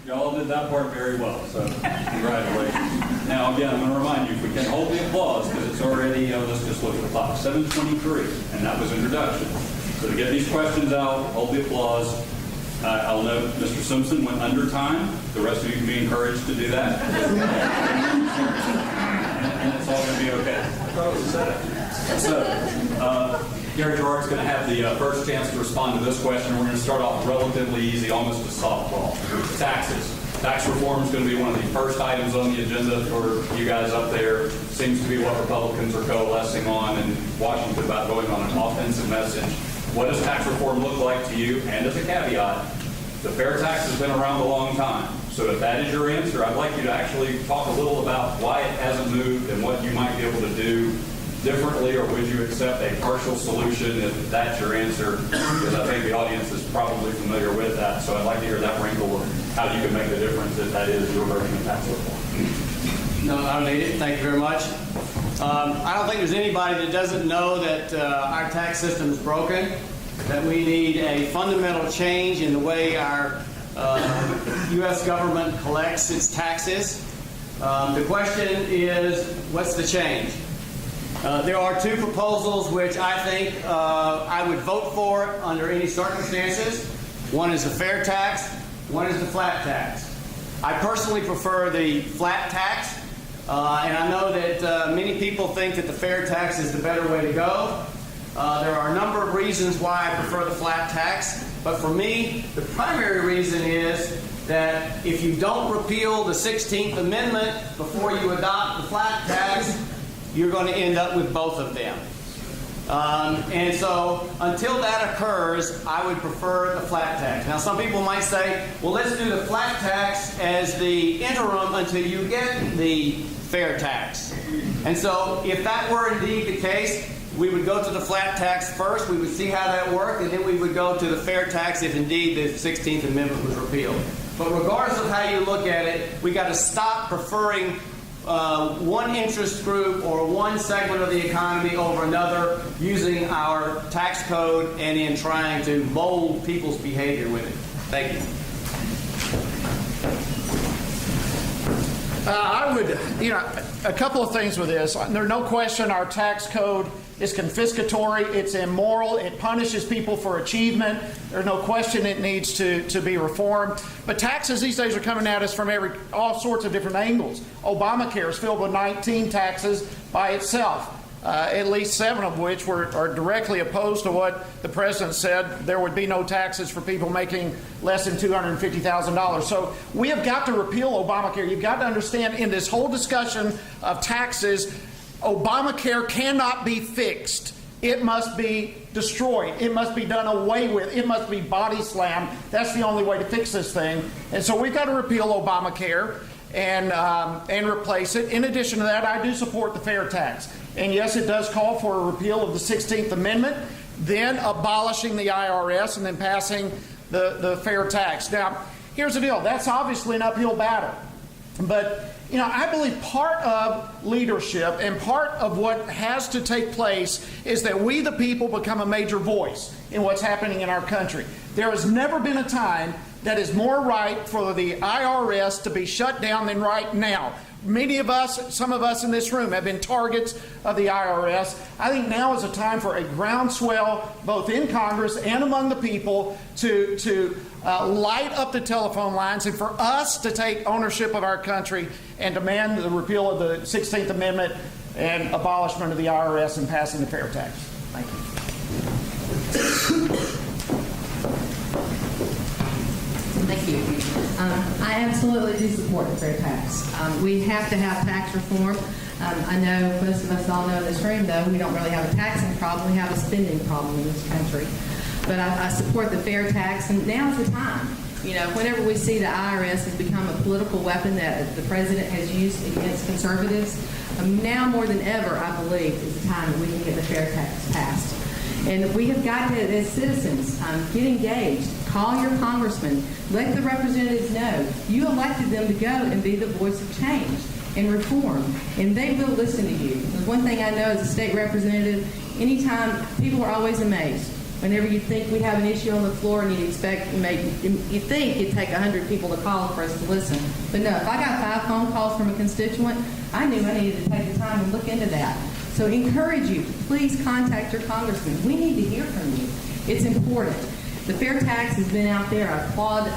Y'all did that part very well, so congratulations. Now, again, I'm going to remind you, if we can hold the applause, because it's already, let's just look at the clock, 7:23, and that was introduction. So to get these questions out, hold the applause. I'll note Mr. Simpson went under time. The rest of you can be encouraged to do that. And it's all going to be okay. I thought it was a setup. So, Gary Gerard's going to have the first chance to respond to this question. We're going to start off relatively easy, almost a softball. Taxes. Tax reform is going to be one of the first items on the agenda for you guys up there. Seems to be what Republicans are coalescing on in Washington about going on an offensive message. What does tax reform look like to you? And as a caveat, the fair tax has been around a long time. So if that is your answer, I'd like you to actually talk a little about why it hasn't moved and what you might be able to do differently, or would you accept a partial solution if that's your answer? Because I think the audience is probably familiar with that. So I'd like to hear that wrinkle of how you can make the difference if that is your version of tax reform. No, I don't need it. Thank you very much. I don't think there's anybody that doesn't know that our tax system is broken, that we need a fundamental change in the way our U.S. government collects its taxes. The question is, what's the change? There are two proposals which I think I would vote for under any circumstances. One is the fair tax, one is the flat tax. I personally prefer the flat tax, and I know that many people think that the fair tax is the better way to go. There are a number of reasons why I prefer the flat tax, but for me, the primary reason is that if you don't repeal the 16th Amendment before you adopt the flat tax, you're going to end up with both of them. And so until that occurs, I would prefer the flat tax. Now, some people might say, well, let's do the flat tax as the interim until you get the fair tax. And so if that were indeed the case, we would go to the flat tax first, we would see how that worked, and then we would go to the fair tax if indeed the 16th Amendment was repealed. But regardless of how you look at it, we got to stop preferring one interest group or one segment of the economy over another using our tax code and in trying to mold people's behavior with it. Thank you. I would, a couple of things with this. There's no question our tax code is confiscatory, it's immoral, it punishes people for achievement. There's no question it needs to be reformed. But taxes these days are coming at us from all sorts of different angles. Obamacare is filled with 19 taxes by itself. At least 7 of which are directly opposed to what the president said. There would be no taxes for people making less than $250,000. So we have got to repeal Obamacare. You've got to understand, in this whole discussion of taxes, Obamacare cannot be fixed. It must be destroyed. It must be done away with. It must be body slammed. That's the only way to fix this thing. And so we've got to repeal Obamacare and replace it. In addition to that, I do support the fair tax. And yes, it does call for a repeal of the 16th Amendment, then abolishing the IRS, and then passing the fair tax. Now, here's the deal. That's obviously an uphill battle. But, I believe part of leadership and part of what has to take place is that we, the people, become a major voice in what's happening in our country. There has never been a time that is more right for the IRS to be shut down than right now. Many of us, some of us in this room, have been targets of the IRS. I think now is a time for a groundswell, both in Congress and among the people, to light up the telephone lines and for us to take ownership of our country and demand the repeal of the 16th Amendment and abolishment of the IRS and passing the fair tax. Thank you. Thank you. I absolutely do support the fair tax. We have to have tax reform. I know most of us all know in this room, though, we don't really have a taxing problem. We have a spending problem in this country. But I support the fair tax, and now's the time. Whenever we see the IRS has become a political weapon that the president has used against conservatives, now more than ever, I believe, is the time that we can get the fair tax passed. And we have got to, as citizens, get engaged. Call your congressman. Let the representatives know you elected them to go and be the voice of change and reform, and they will listen to you. The one thing I know as a state representative, anytime, people are always amazed Whenever you think we have an issue on the floor and you think it'd take 100 people to call for us to listen. But no, if I got 5 phone calls from a constituent, I knew I needed to take the time and look into that. So encourage you, please contact your congressman. We need to hear from you. It's important. The fair tax has been out there. I applaud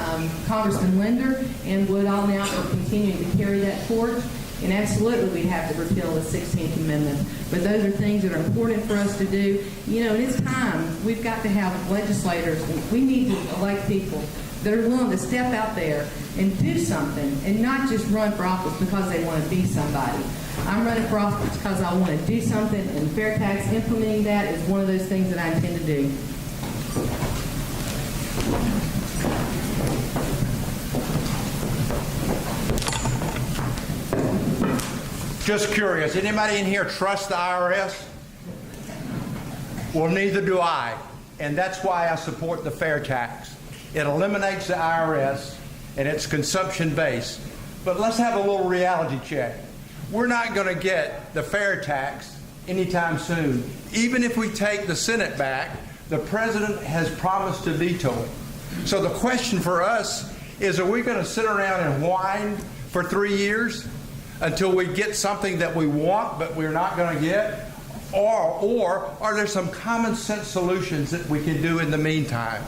Congressman Linder and Wood all now for continuing to carry that torch. And absolutely, we'd have to repeal the 16th Amendment. But those are things that are important for us to do. You know, and it's time. We've got to have legislators. We need to elect people that are willing to step out there and do something and not just run for office because they want to be somebody. I'm running for office because I want to do something, and fair tax, implementing that is one of those things that I intend to do. Just curious, anybody in here trust the IRS? Well, neither do I. And that's why I support the fair tax. It eliminates the IRS and it's consumption based. But let's have a little reality check. We're not going to get the fair tax anytime soon. Even if we take the Senate back, the president has promised to veto it. So the question for us is, are we going to sit around and whine for 3 years until we get something that we want but we're not going to get? Or are there some common sense solutions that we can do in the meantime?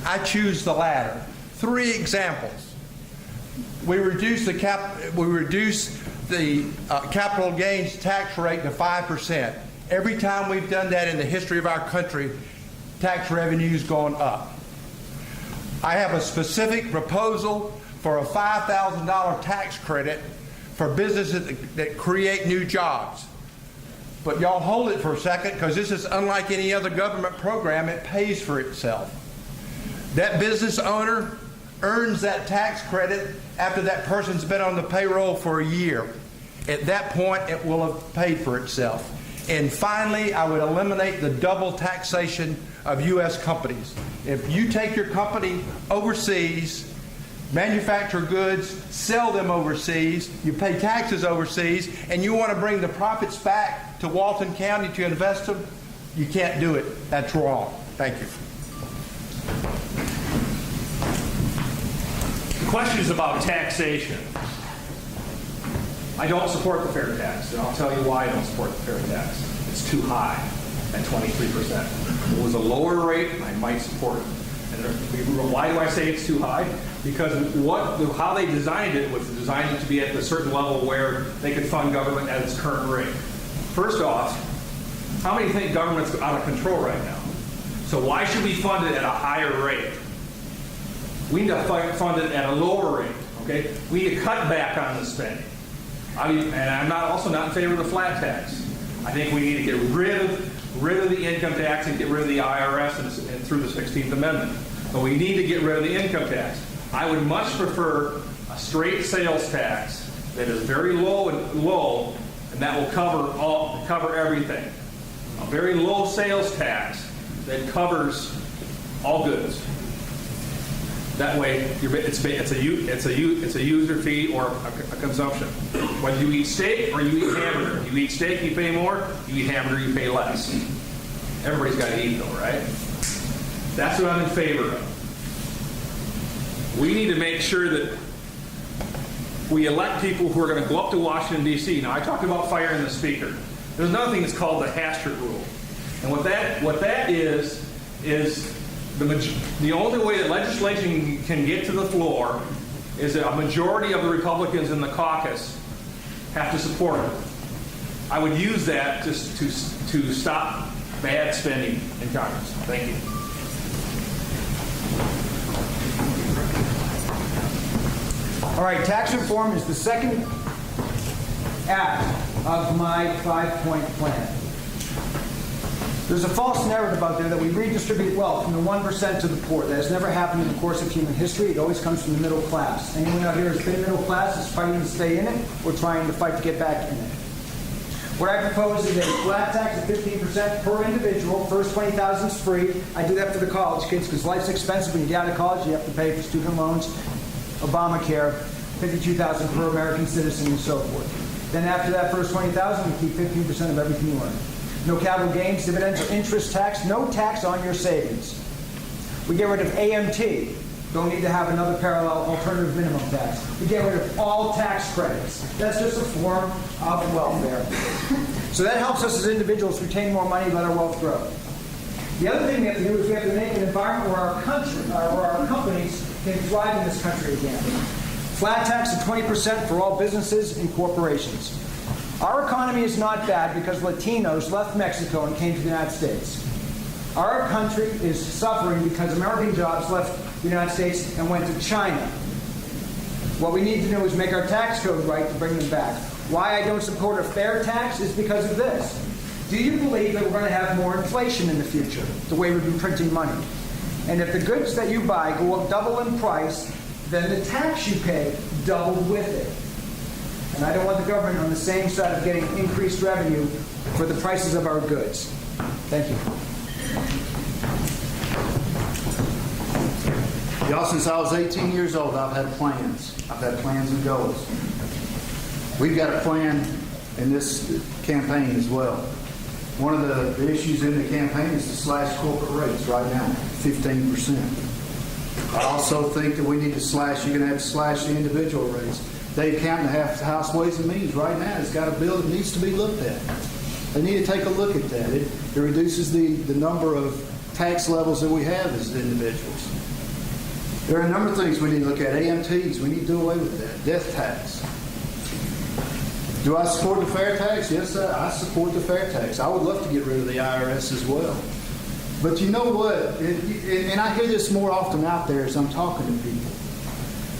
I choose the latter. 3 examples. We reduce the capital gains tax rate to 5%. Every time we've done that in the history of our country, tax revenue's gone up. I have a specific proposal for a $5,000 tax credit for businesses that create new jobs. But y'all hold it for a second, because this is unlike any other government program. It pays for itself. That business owner earns that tax credit after that person's been on the payroll for a year. At that point, it will have paid for itself. And finally, I would eliminate the double taxation of U.S. companies. If you take your company overseas, manufacture goods, sell them overseas, you pay taxes overseas, and you want to bring the profits back to Walton County to invest them, you can't do it. That's wrong. Thank you. Questions about taxation. I don't support the fair tax, and I'll tell you why I don't support the fair tax. It's too high at 23%. If it was a lower rate, I might support it. And why do I say it's too high? Because how they designed it was designed it to be at a certain level where they could fund government at its current rate. First off, how many think government's out of control right now? So why should we fund it at a higher rate? We need to fund it at a lower rate. Okay, we need to cut back on the spending. And I'm also not in favor of the flat tax. I think we need to get rid of the income tax and get rid of the IRS and through the 16th Amendment. But we need to get rid of the income tax. I would much prefer a straight sales tax that is very low, and that will cover everything. A very low sales tax that covers all goods. That way, it's a user fee or a consumption. Whether you eat steak or you eat hamburger. You eat steak, you pay more. You eat hamburger, you pay less. Everybody's got to eat though, right? That's what I'm in favor of. We need to make sure that we elect people who are going to go up to Washington, D.C. Now, I talked about firing the speaker. There's another thing that's called the Hastert rule. And what that is the only way that legislation can get to the floor is that a majority of the Republicans in the caucus have to support it. I would use that just to stop bad spending in Congress. Thank you. All right, tax reform is the second act of my 5-point plan. There's a false narrative out there that we redistribute wealth from the 1% to the poor. That has never happened in the course of human history. It always comes from the middle class. Anyone out here who's been middle class is fighting to stay in it or trying to fight to get back in it. What I propose is a flat tax of 15% per individual. First 20,000 is free. I do that for the college kids because life's expensive. When you get out of college, you have to pay for student loans, Obamacare, $52,000 per American citizen, and so forth. Then after that first 20,000, we keep 15% of everything you earn. No capital gains, dividends, or interest tax. No tax on your savings. We get rid of AMT. Don't need to have another parallel alternative minimum tax. We get rid of all tax credits. That's just a form of welfare. So that helps us as individuals retain more money, let our wealth grow. The other thing we have to do is we have to make an environment where our companies can thrive in this country again. Flat tax of 20% for all businesses and corporations. Our economy is not bad because Latinos left Mexico and came to the United States. Our country is suffering because American jobs left the United States and went to China. What we need to do is make our tax code right to bring them back. Why I don't support a fair tax is because of this. Do you believe that we're going to have more inflation in the future, the way we've been printing money? And if the goods that you buy go up double in price, then the tax you pay doubled with it. And I don't want the government on the same side of getting increased revenue for the prices of our goods. Thank you. Y'all, since I was 18 years old, I've had plans. I've had plans and goals. We've got a plan in this campaign as well. One of the issues in the campaign is to slash corporate rates right now, 15%. I also think that we need to slash, you're going to have to slash the individual rates. Dave Camden, House Ways and Means, right now has got a bill that needs to be looked at. They need to take a look at that. It reduces the number of tax levels that we have as individuals. There are a number of things we need to look at. AMTs, we need to do away with that. Death tax. Do I support the fair tax? Yes, I support the fair tax. I would love to get rid of the IRS as well. But you know what? And I hear this more often out there as I'm talking to people.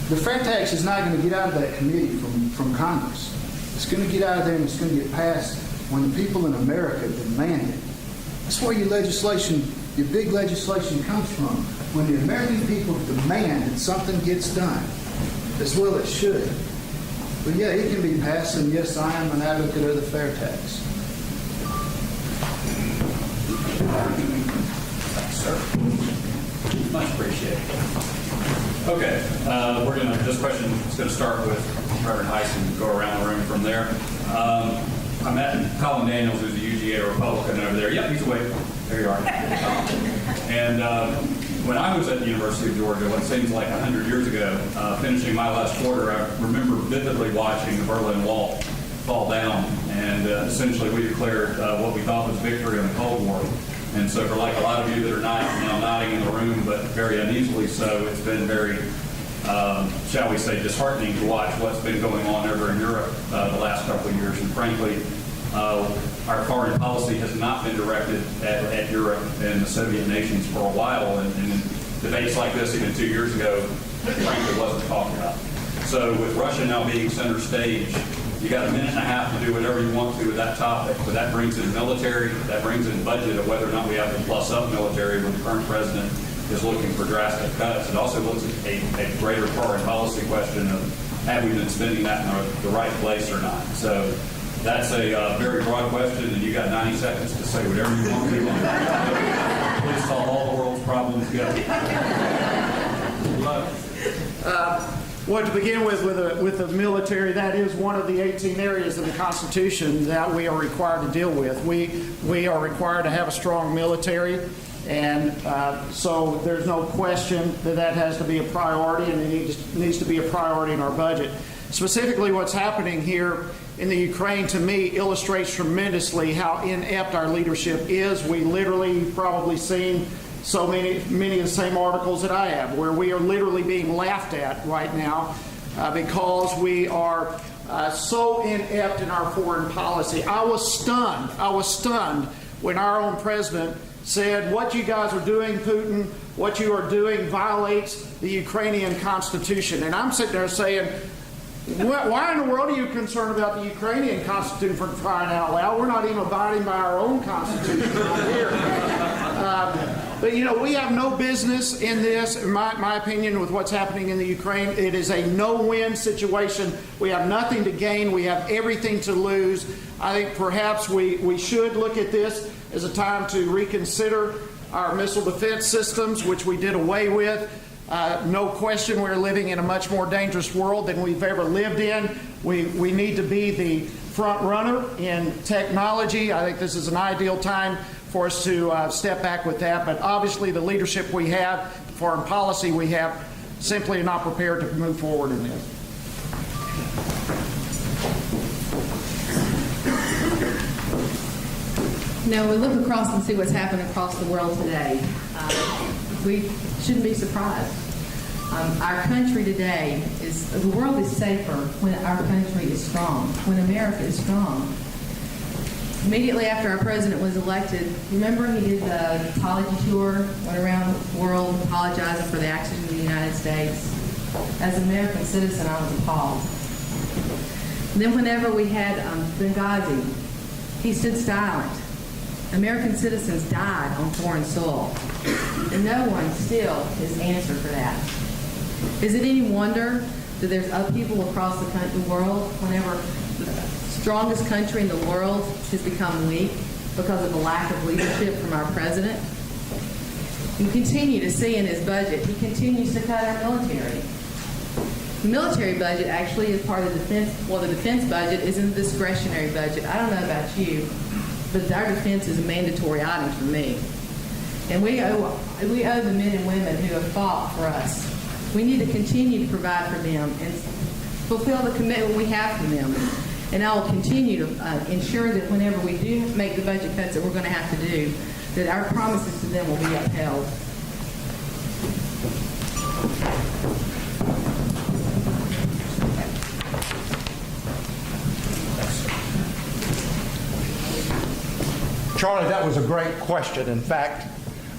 The fair tax is not going to get out of that committee from Congress. It's going to get out of there and it's going to get passed when the people in America demand it. That's where your legislation, your big legislation comes from. When the American people demand that something gets done, as well it should. But yeah, it can be passed, and yes, I am an advocate of the fair tax. Thanks, sir. Much appreciated. Okay, this question is going to start with Reverend Heiss and go around the room from there. I met Colin Daniels, who's a UGA Republican over there. Yep, he's awake. There you are. And when I was at the University of Georgia, what seems like 100 years ago, finishing my last quarter, I remember vividly watching the Berlin Wall fall down, and essentially we declared what we thought was victory in the Cold War. And so for like a lot of you that are now nodding in the room, but very uneasily so, it's been very, shall we say, disheartening to watch what's been going on over in Europe the last couple of years. And frankly, our foreign policy has not been directed at Europe and the Soviet nations for a while, and debates like this even 2 years ago, frankly, wasn't talked about. So with Russia now being center stage, you got a minute and a half to do whatever you want to with that topic, but that brings in military, that brings in budget of whether or not we have to plus up military when the current president is looking for drastic cuts. It also looks at a greater foreign policy question of have we been spending that in the right place or not. So that's a very broad question, and you got 90 seconds to say whatever you want to. Please solve all the world's problems. Go. Well, to begin with the military, that is one of the 18 areas in the Constitution that we are required to deal with. We are required to have a strong military, and so there's no question that has to be a priority, and it needs to be a priority in our budget. Specifically, what's happening here in the Ukraine, to me, illustrates tremendously how inept our leadership is. We literally probably seen so many of the same articles that I have, where we are literally being laughed at right now because we are so inept in our foreign policy. I was stunned when our own president said, what you guys are doing, Putin, what you are doing violates the Ukrainian Constitution. And I'm sitting there saying, why in the world are you concerned about the Ukrainian Constitution, for crying out loud? We're not even abiding by our own Constitution right here. But, you know, we have no business in this, in my opinion, with what's happening in the Ukraine. It is a no-win situation. We have nothing to gain. We have everything to lose. I think perhaps we should look at this as a time to reconsider our missile defense systems, which we did away with. No question we're living in a much more dangerous world than we've ever lived in. We need to be the front runner in technology. I think this is an ideal time for us to step back with that. But obviously the leadership we have, the foreign policy we have, simply are not prepared to move forward in this. Now, we look across and see what's happening across the world today. We shouldn't be surprised. Our country today the world is safer when our country is strong, when America is strong. Immediately after our president was elected, remember he did the apology tour, went around the world apologizing for the actions of the United States. As an American citizen, I was appalled. And then whenever we had Benghazi, he stood silent. American citizens died on foreign soil, and no one still has answered for that. Is it any wonder that there's upheaval across the world whenever the strongest country in the world has become weak because of a lack of leadership from our president? You continue to see in his budget, he continues to cut our military. The military budget actually is part of the defense. Well, the defense budget isn't a discretionary budget. I don't know about you, but our defense is a mandatory item for me. And we owe the men and women who have fought for us. We need to continue to provide for them and fulfill the commitment we have for them. And I will continue to ensure that whenever we do make the budget cuts that we're going to have to do, that our promises to them will be upheld. Charlie, that was a great question. In fact,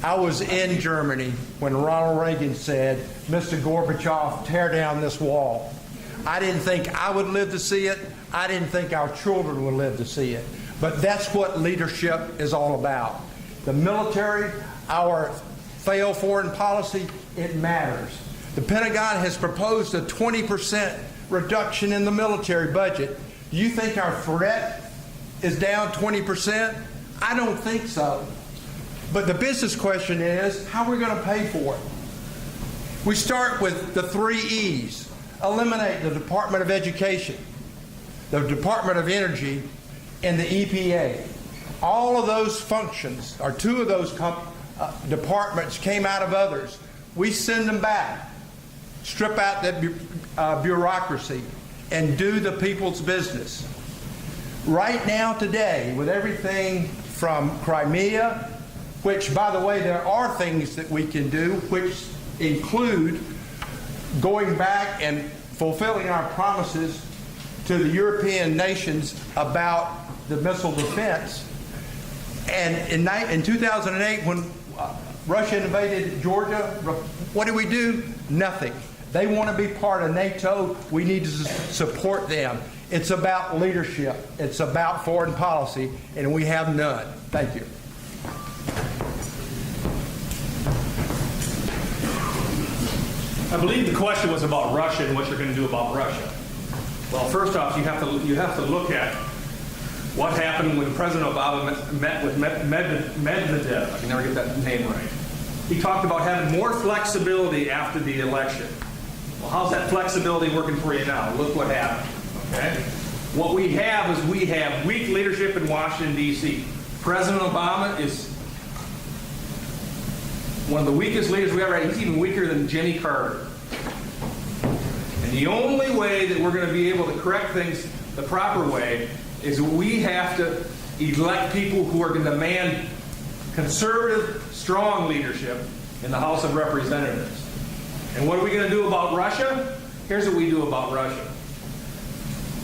I was in Germany when Ronald Reagan said, "Mr. Gorbachev, tear down this wall." I didn't think I would live to see it. I didn't think our children would live to see it. But that's what leadership is all about. The military, our failed foreign policy, it matters. The Pentagon has proposed a 20% reduction in the military budget. Do you think our threat is down 20%? I don't think so. But the business question is, how are we going to pay for it? We start with the 3 E's. Eliminate the Department of Education, the Department of Energy, and the EPA. All of those functions, or 2 of those departments came out of others. We send them back, strip out that bureaucracy, and do the people's business. Right now, today, with everything from Crimea, which, by the way, there are things that we can do, which include going back and fulfilling our promises to the European nations about the missile defense. And in 2008, when Russia invaded Georgia, what did we do? Nothing. They want to be part of NATO. We need to support them. It's about leadership. It's about foreign policy, and we have none. Thank you. I believe the question was about Russia and what you're going to do about Russia. Well, first off, you have to look at what happened when President Obama met with Medvedev. I can never get that name right. He talked about having more flexibility after the election. Well, how's that flexibility working for you now? Look what happened. Okay? What we have is we have weak leadership in Washington, D.C. President Obama is one of the weakest leaders we ever had. He's even weaker than Jimmy Carter. And the only way that we're going to be able to correct things the proper way is we have to elect people who are going to demand conservative, strong leadership in the House of Representatives. And what are we going to do about Russia? Here's what we do about Russia.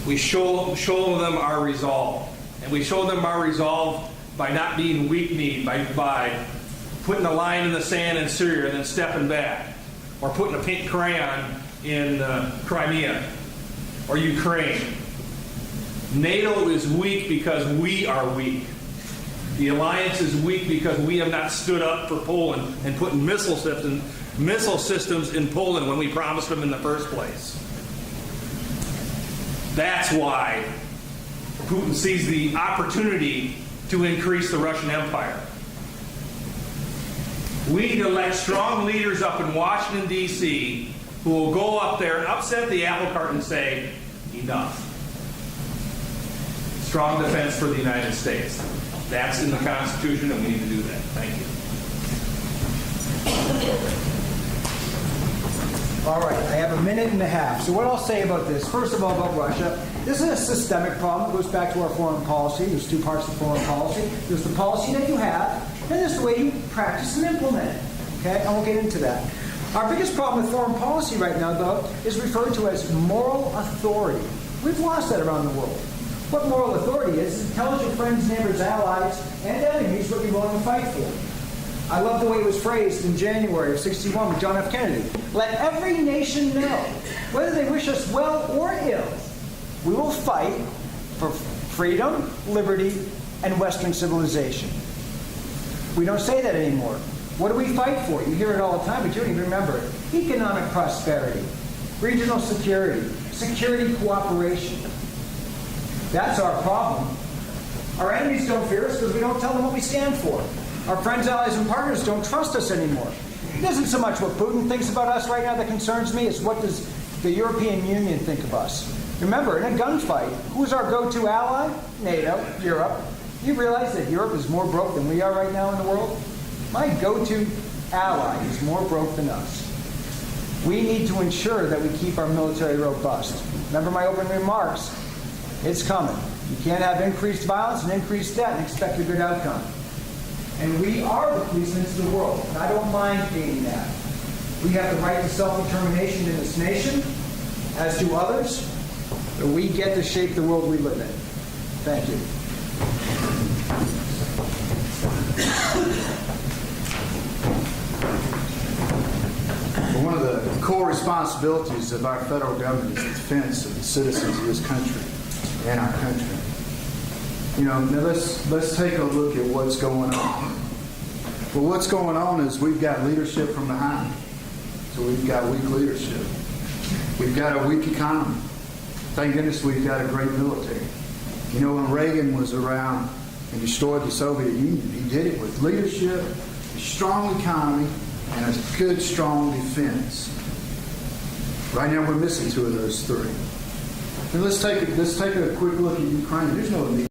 We show them our resolve. And we show them our resolve by not being weak-kneed, by putting a line in the sand in Syria and then stepping back, or putting a pink crayon in Crimea or Ukraine. NATO is weak because we are weak. The alliance is weak because we have not stood up for Poland and put missile systems in Poland when we promised them in the first place. That's why Putin sees the opportunity to increase the Russian Empire. We need to elect strong leaders up in Washington, D.C. who will go up there and upset the apple cart and say, enough. strong defense for the United States. That's in the Constitution, and we need to do that. Thank you. All right, I have a minute and a half. So what I'll say about this, first of all, about Russia, this is a systemic problem. It goes back to our foreign policy. There's two parts of foreign policy. There's the policy that you have, and there's the way you practice and implement it. Okay, I won't get into that. Our biggest problem with foreign policy right now, though, is referred to as moral authority. We've lost that around the world. What moral authority is tells your friends, neighbors, allies, and enemies what you're willing to fight for. I love the way it was phrased in January of '61 with John F. Kennedy. Let every nation know, whether they wish us well or ill, we will fight for freedom, liberty, and Western civilization. We don't say that anymore. What do we fight for? You hear it all the time, but you don't even remember it. Economic prosperity, regional security, security cooperation. That's our problem. Our enemies don't fear us because we don't tell them what we stand for. Our friends, allies, and partners don't trust us anymore. It isn't so much what Putin thinks about us right now that concerns me, it's what does the European Union think of us. Remember, in a gunfight, who's our go-to ally? NATO, Europe. You realize that Europe is more broke than we are right now in the world? My go-to ally is more broke than us. We need to ensure that we keep our military robust. Remember my opening remarks? It's coming. You can't have increased violence and increased debt and expect a good outcome. And we are the policemen to the world, and I don't mind being that. We have the right to self-determination in this nation, as do others, but we get to shape the world we live in. Thank you. One of the core responsibilities of our federal government is the defense of the citizens of this country and our country. You know, now let's take a look at what's going on. Well, what's going on is we've got leadership from behind. So we've got weak leadership. We've got a weak economy. Thank goodness we've got a great military. You know, when Reagan was around and destroyed the Soviet Union, he did it with leadership, a strong economy, and a good, strong defense. Right now we're missing two of those three. And let's take a quick look at Ukraine. There's no immediate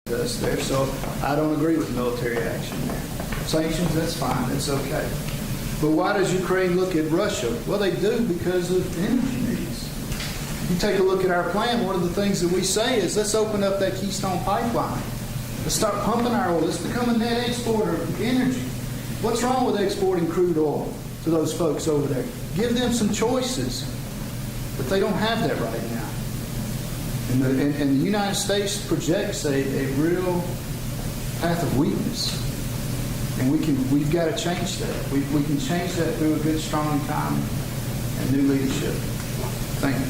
us there, so I don't agree with military action there. Sanctions, that's fine, that's okay. But why does Ukraine look at Russia? Well, they do because of energy needs. You take a look at our plan, one of the things that we say is let's open up that Keystone pipeline. Let's start pumping our oil. Let's become a net exporter of energy. What's wrong with exporting crude oil to those folks over there? Give them some choices. But they don't have that right now. And the United States projects a real path of weakness. And we've got to change that. We can change that through a good, strong economy and new leadership. Thank you.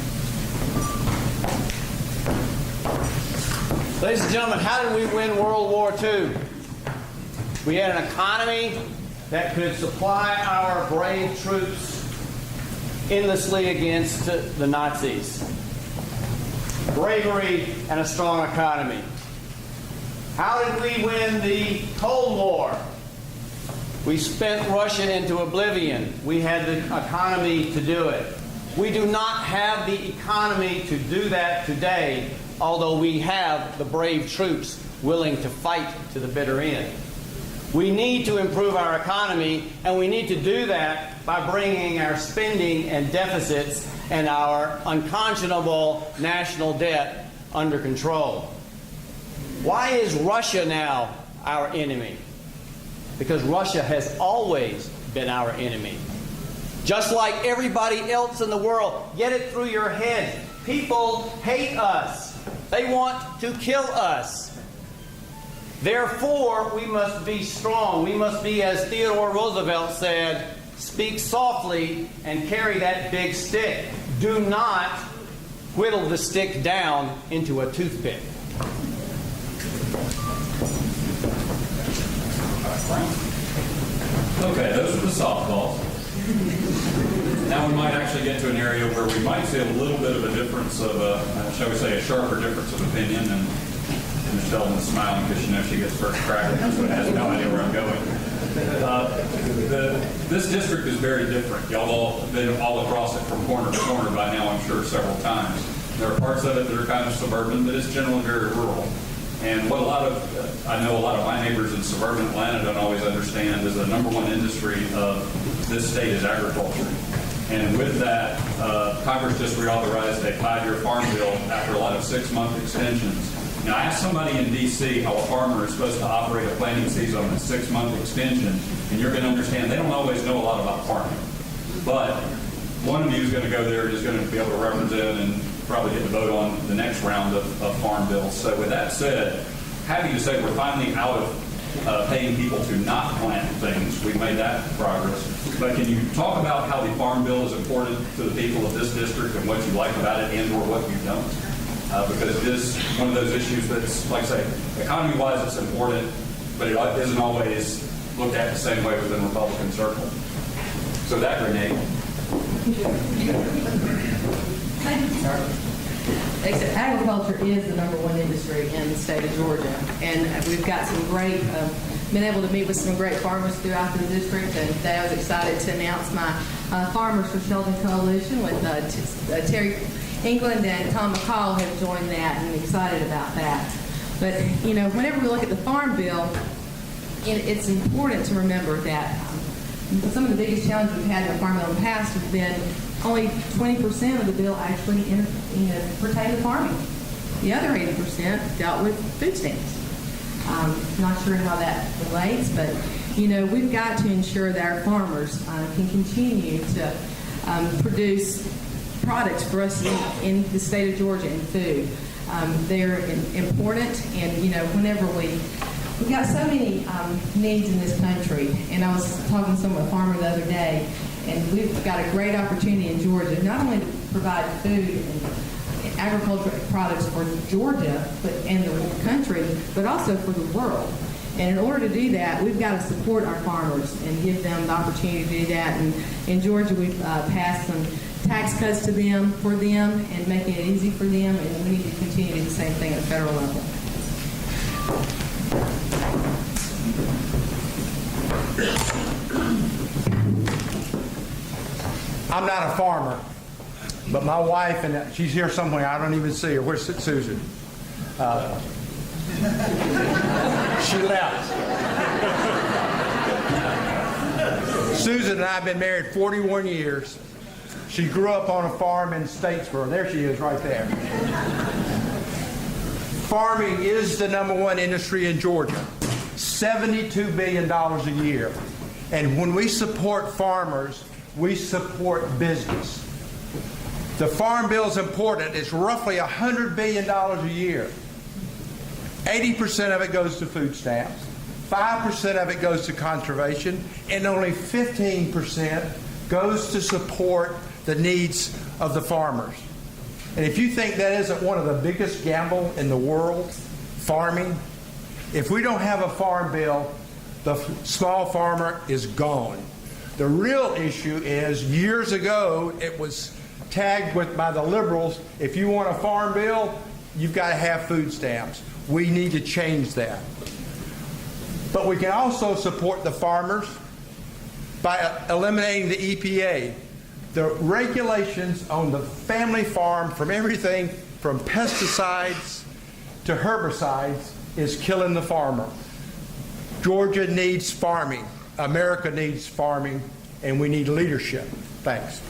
Ladies and gentlemen, how did we win World War II? We had an economy that could supply our brave troops endlessly against the Nazis. Bravery and a strong economy. How did we win the Cold War? We spent Russia into oblivion. We had the economy to do it. We do not have the economy to do that today, although we have the brave troops willing to fight to the bitter end. We need to improve our economy, and we need to do that by bringing our spending and deficits and our unconscionable national debt under control. Why is Russia now our enemy? Because Russia has always been our enemy. Just like everybody else in the world, get it through your head. People hate us. They want to kill us. Therefore, we must be strong. We must be, as Theodore Roosevelt said, speak softly and carry that big stick. Do not whittle the stick down into a toothpick. Okay, those are the softballs. Now we might actually get to an area where we might see a little bit of a difference of, shall we say, a sharper difference of opinion. And Michelle is smiling because she knows she gets first crack at this, so has no idea where I'm going. This district is very different. Y'all have been all across it from corner to corner by now, I'm sure, several times. There are parts of it that are kind of suburban, but it's generally very rural. And what I know a lot of my neighbors in suburban Atlanta don't always understand is the number one industry of this state is agriculture. And with that, Congress just reauthorized a 5-year farm bill after a lot of 6-month extensions. Now, ask somebody in D.C. how a farmer is supposed to operate a planting season on a 6-month extension, and you're going to understand they don't always know a lot about farming. But one of you is going to go there and is going to be able to represent and probably get to vote on the next round of farm bills. So with that said, happy to say we're finally out of paying people to not plant things. We've made that progress. But can you talk about how the farm bill is important to the people of this district and what you like about it and or what you don't? Because it is one of those issues that's, like I say, economy-wise it's important, but it isn't always looked at the same way within Republican circle. So that, Renee. Except agriculture is the number one industry in the state of Georgia, and we've got some great, been able to meet with some great farmers throughout the district, and today I was excited to announce my Farmers for Sheldon Coalition with Terry England and Tom McCall have joined that, and I'm excited about that. But, you know, whenever we look at the Farm Bill, it's important to remember that some of the biggest challenges we've had in the Farm Bill in the past have been only 20% of the bill actually pertain to farming. The other 80% dealt with food stamps. Not sure how that relates, but, you know, we've got to ensure that our farmers can continue to produce products for us in the state of Georgia in food. They're important, and, you know, whenever we've got so many needs in this country, and I was talking to a farmer the other day, and we've got a great opportunity in Georgia, not only to provide food and agricultural products for Georgia and the country, but also for the world. And in order to do that, we've got to support our farmers and give them the opportunity to do that. And in Georgia, we've passed some tax cuts to them, for them, and making it easy for them, and we need to continue to do the same thing at the federal level. I'm not a farmer, but my wife, and she's here somewhere, I don't even see her. Where's Susan? She left. Susan and I have been married 41 years. She grew up on a farm in Statesboro. There she is right there. Farming is the number one industry in Georgia. $72 billion a year. And when we support farmers, we support business. The Farm Bill is important. It's roughly $100 billion a year. 80% of it goes to food stamps, 5% of it goes to conservation, and only 15% goes to support the needs of the farmers. And if you think that isn't one of the biggest gambles in the world, farming, if we don't have a farm bill, the small farmer is gone. The real issue is, years ago, it was tagged by the liberals, if you want a farm bill, you've got to have food stamps. We need to change that. But we can also support the farmers by eliminating the EPA. The regulations on the family farm, from everything from pesticides to herbicides, is killing the farmer. Georgia needs farming. America needs farming, and we need leadership. Thanks.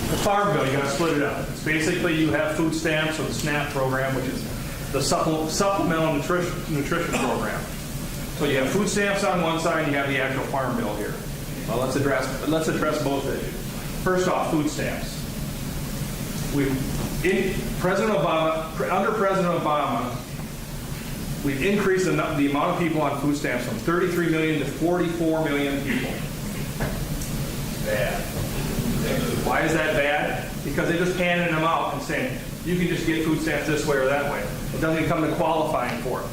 The Farm Bill, you got to split it up. It's basically you have food stamps or the SNAP program, which is the supplemental nutrition program. So you have food stamps on one side, and you have the actual Farm Bill here. Well, let's address both issues. First off, food stamps. Under President Obama, we've increased the amount of people on food stamps from 33 million to 44 million people. Bad. Why is that bad? Because they're just handing them out and saying, you can just get food stamps this way or that way. It doesn't even come to qualifying for it.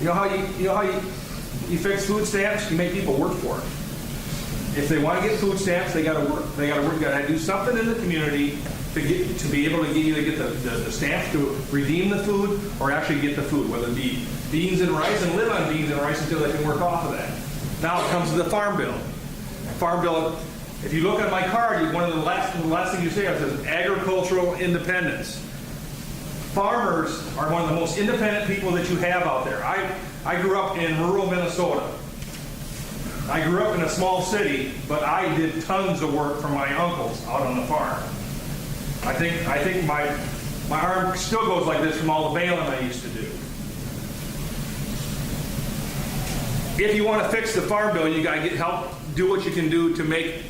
You know how you fix food stamps? You make people work for it. If they want to get food stamps, they got to work. They got to do something in the community to be able to get the stamps to redeem the food or actually get the food, whether it be beans and rice, and live on beans and rice until they can work off of that. Now it comes to the Farm Bill. Farm Bill If you look at my card, one of the last thing you say is agricultural independence. Farmers are one of the most independent people that you have out there. I grew up in rural Minnesota. I grew up in a small city, but I did tons of work for my uncles out on the farm. I think my arm still goes like this from all the baling I used to do. If you want to fix the farm bill, you got to get help, do what you can do to make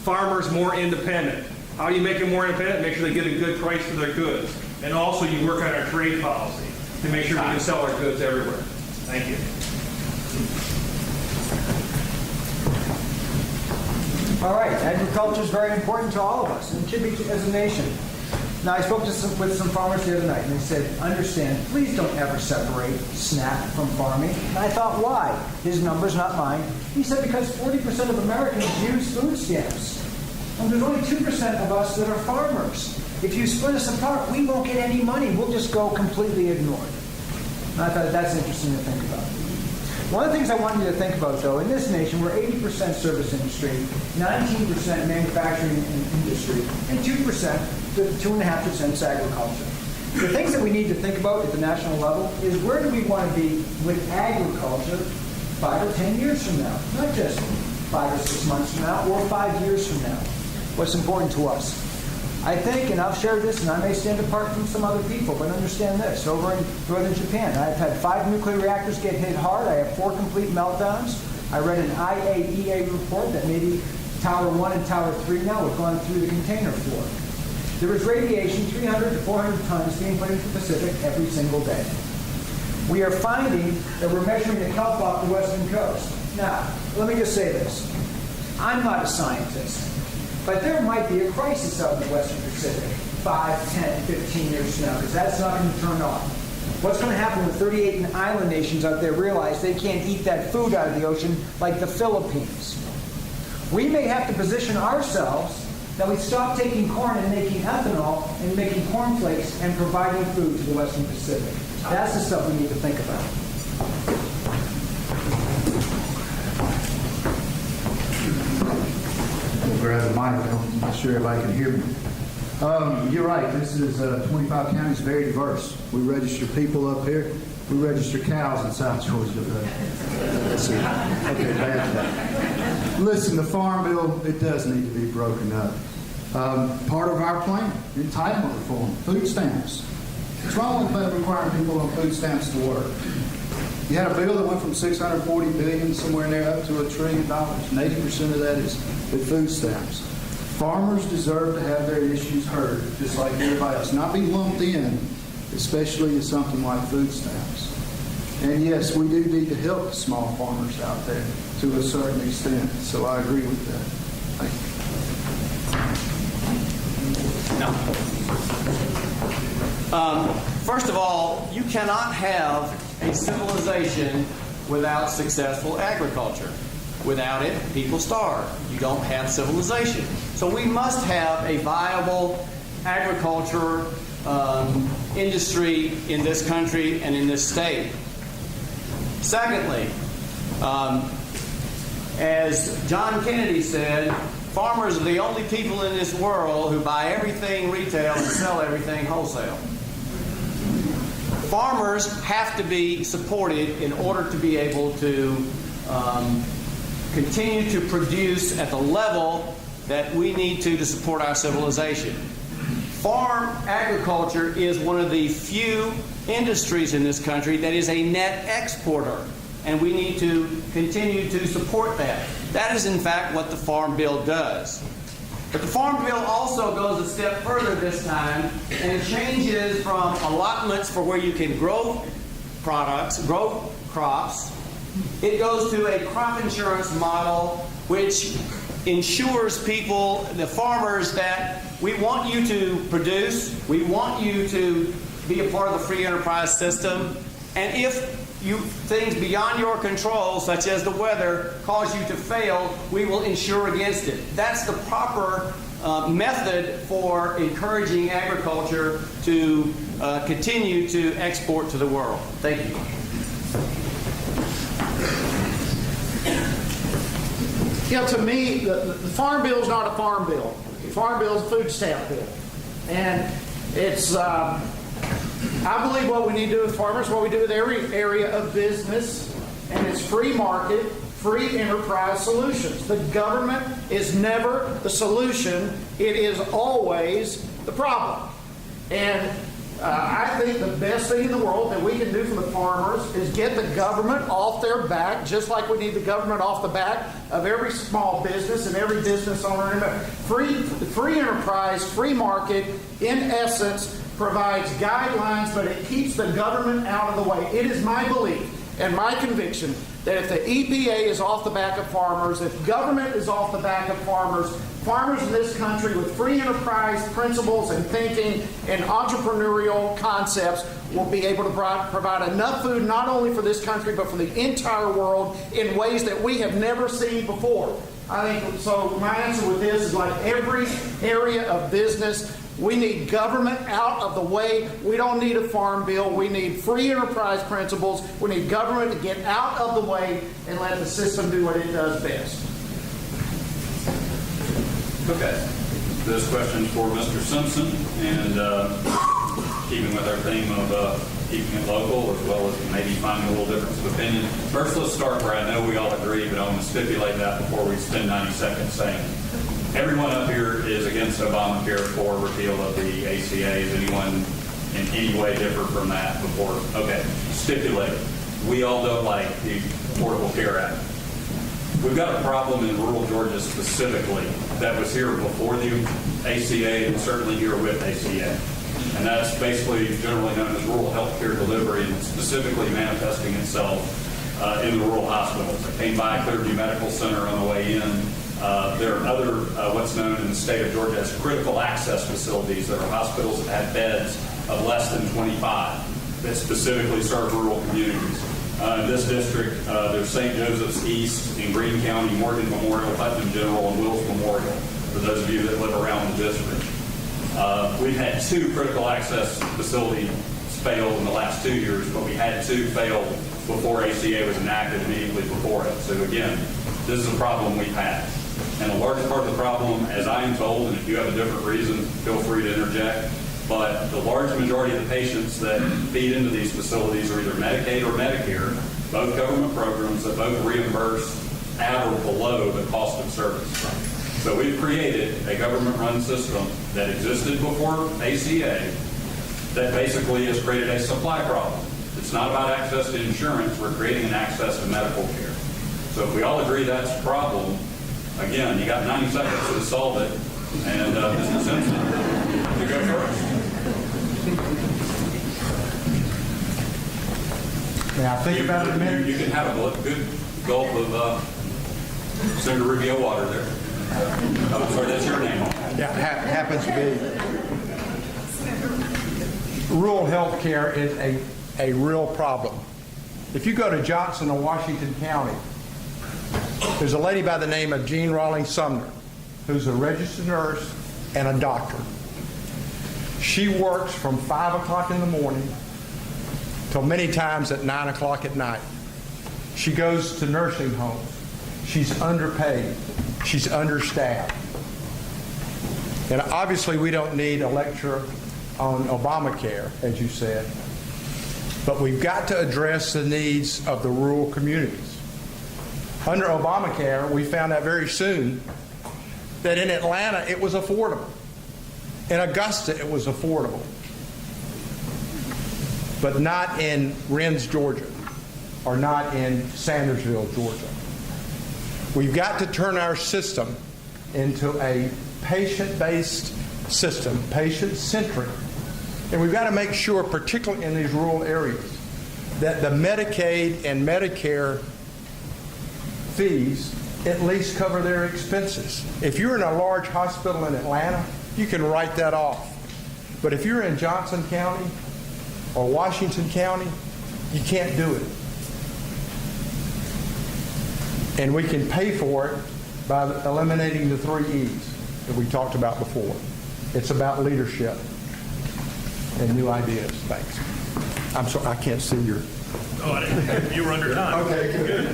farmers more independent. How do you make them more independent? Make sure they get a good price for their goods. And also you work on our trade policy to make sure we can sell our goods everywhere. Thank you. All right, agriculture is very important to all of us, and it should be as a nation. Now, I spoke with some farmers the other night, and they said, understand, please don't ever separate SNAP from farming. And I thought, why? His numbers, not mine. He said, because 40% of Americans use food stamps. And there's only 2% of us that are farmers. If you split us apart, we won't get any money. We'll just go completely ignored. And I thought that's interesting to think about. One of the things I want you to think about, though, in this nation, we're 80% service industry, 19% manufacturing industry, and 2.5% is agriculture. The things that we need to think about at the national level is where do we want to be with agriculture 5 or 10 years from now? Not just 5 or 6 months from now, or 5 years from now. What's important to us? I think, and I'll share this, and I may stand apart from some other people, but understand this. Over in northern Japan, I've had 5 nuclear reactors get hit hard. I have 4 complete meltdowns. I read an IAEA report that maybe Tower 1 and Tower 3 now have gone through the container floor. There is radiation, 300 to 400 tons, being put into the Pacific every single day. We are finding that we're measuring the kelp off the western coast. Now, let me just say this. I'm not a scientist. But there might be a crisis out in the Western Pacific 5, 10, 15 years from now, because that's not going to turn off. What's going to happen when 38 island nations out there realize they can't eat that food out of the ocean like the Philippines? We may have to position ourselves that we stop taking corn and making ethanol and making cornflakes and providing food to the Western Pacific. That's the stuff we need to think about. Grab the microphone. I'm not sure everybody can hear me. You're right. This is 25 counties, very diverse. We register people up here. We register cows in South Georgia. Let's see. Okay, bad. Listen, the Farm Bill, it does need to be broken up. Part of our plan, entitlement reform, food stamps. What's wrong with requiring people on food stamps to work? You had a bill that went from $640 billion somewhere in there up to $1 trillion, and 80% of that is with food stamps. Farmers deserve to have their issues heard, just like everybody else, not be lumped in, especially in something like food stamps. And yes, we do need to help the small farmers out there to a certain extent. So I agree with that. No. First of all, you cannot have a civilization without successful agriculture. Without it, people starve. You don't have civilization. So we must have a viable agriculture industry in this country and in this state. Secondly, as John Kennedy said, farmers are the only people in this world who buy everything retail and sell everything wholesale. Farmers have to be supported in order to be able to continue to produce at the level that we need to support our civilization. Farm agriculture is one of the few industries in this country that is a net exporter, and we need to continue to support that. That is, in fact, what the Farm Bill does. But the Farm Bill also goes a step further this time, and it changes from allotments for where you can grow products, grow crops. It goes to a crop insurance model which ensures people, the farmers, that we want you to produce, we want you to be a part of the free enterprise system, and if things beyond your control, such as the weather, cause you to fail, we will insure against it. That's the proper method for encouraging agriculture to continue to export to the world. Thank you. You know, to me, the farm bill is not a farm bill. The farm bill is a food stamp bill. And it's, I believe what we need to do with farmers, what we do with every area of business, and it's free market, free enterprise solutions. The government is never the solution. It is always the problem. And I think the best thing in the world that we can do for the farmers is get the government off their back, just like we need the government off the back of every small business and every business owner. Free enterprise, free market, in essence, provides guidelines, but it keeps the government out of the way. It is my belief and my conviction that if the EPA is off the back of farmers, if government is off the back of farmers, farmers in this country with free enterprise principles and thinking and entrepreneurial concepts will be able to provide enough food not only for this country but for the entire world in ways that we have never seen before. I think so. My answer with this is like every area of business, we need government out of the way. We don't need a farm bill. We need free enterprise principles. We need government to get out of the way and let the system do what it does best. Okay. This question is for Mr. Simpson, and keeping with our theme of keeping it local, as well as maybe finding a little difference of opinion. First, let's start where I know we all agree, but I want to stipulate that before we spend 90 seconds saying everyone up here is against Obamacare for repeal of the ACA. Is anyone in any way differ from that before? Okay, stipulate. We all don't like the Affordable Care Act. We've got a problem in rural Georgia specifically that was here before the ACA and certainly here with ACA. And that's basically generally known as rural health care delivery, and specifically manifesting itself in the rural hospitals. I came by Clearview Medical Center on the way in. There are other, what's known in the state of Georgia as critical access facilities that are hospitals that have beds of less than 25 that specifically serve rural communities. In this district, there's St. Joseph's East in Greene County, Morgan Memorial, Putnam General, and Wills Memorial, for those of you that live around the district. We've had 2 critical access facilities fail in the last 2 years, but we had 2 fail before ACA was enacted immediately before it. So again, this is a problem we've had. And a large part of the problem, as I am told, and if you have a different reason, feel free to interject, but the large majority of the patients that feed into these facilities are either Medicaid or Medicare, both government programs that both reimburse at or below the cost of service. So we've created a government-run system that existed before ACA that basically has created a supply problem. It's not about access to insurance. We're creating an access to medical care. So if we all agree that's a problem, again, you got 90 seconds to solve it. And Mr. Simpson, you go first. May I think about it a minute? You can have a good gulp of Senator Rubio water there. Oh, sorry, that's your name. Yeah, happens to be. Rural health care is a real problem. If you go to Johnson or Washington County, there's a lady by the name of Jean Rawlings Sumner, who's a registered nurse and a doctor. She works from 5 o'clock in the morning till many times at 9 o'clock at night. She goes to nursing homes. She's underpaid. She's understaffed. And obviously we don't need a lecture on Obamacare, as you said, but we've got to address the needs of the rural communities. Under Obamacare, we found out very soon that in Atlanta it was affordable. In Augusta it was affordable. But not in Rennes, Georgia, or not in Sandersville, Georgia. We've got to turn our system into a patient-based system, patient-centric. And we've got to make sure, particularly in these rural areas, that the Medicaid and Medicare fees at least cover their expenses. If you're in a large hospital in Atlanta, you can write that off. But if you're in Johnson County or Washington County, you can't do it. And we can pay for it by eliminating the 3 E's that we talked about before. It's about leadership and new ideas. Thanks. I'm sorry, I can't see your... Oh, you were under time. Okay, good.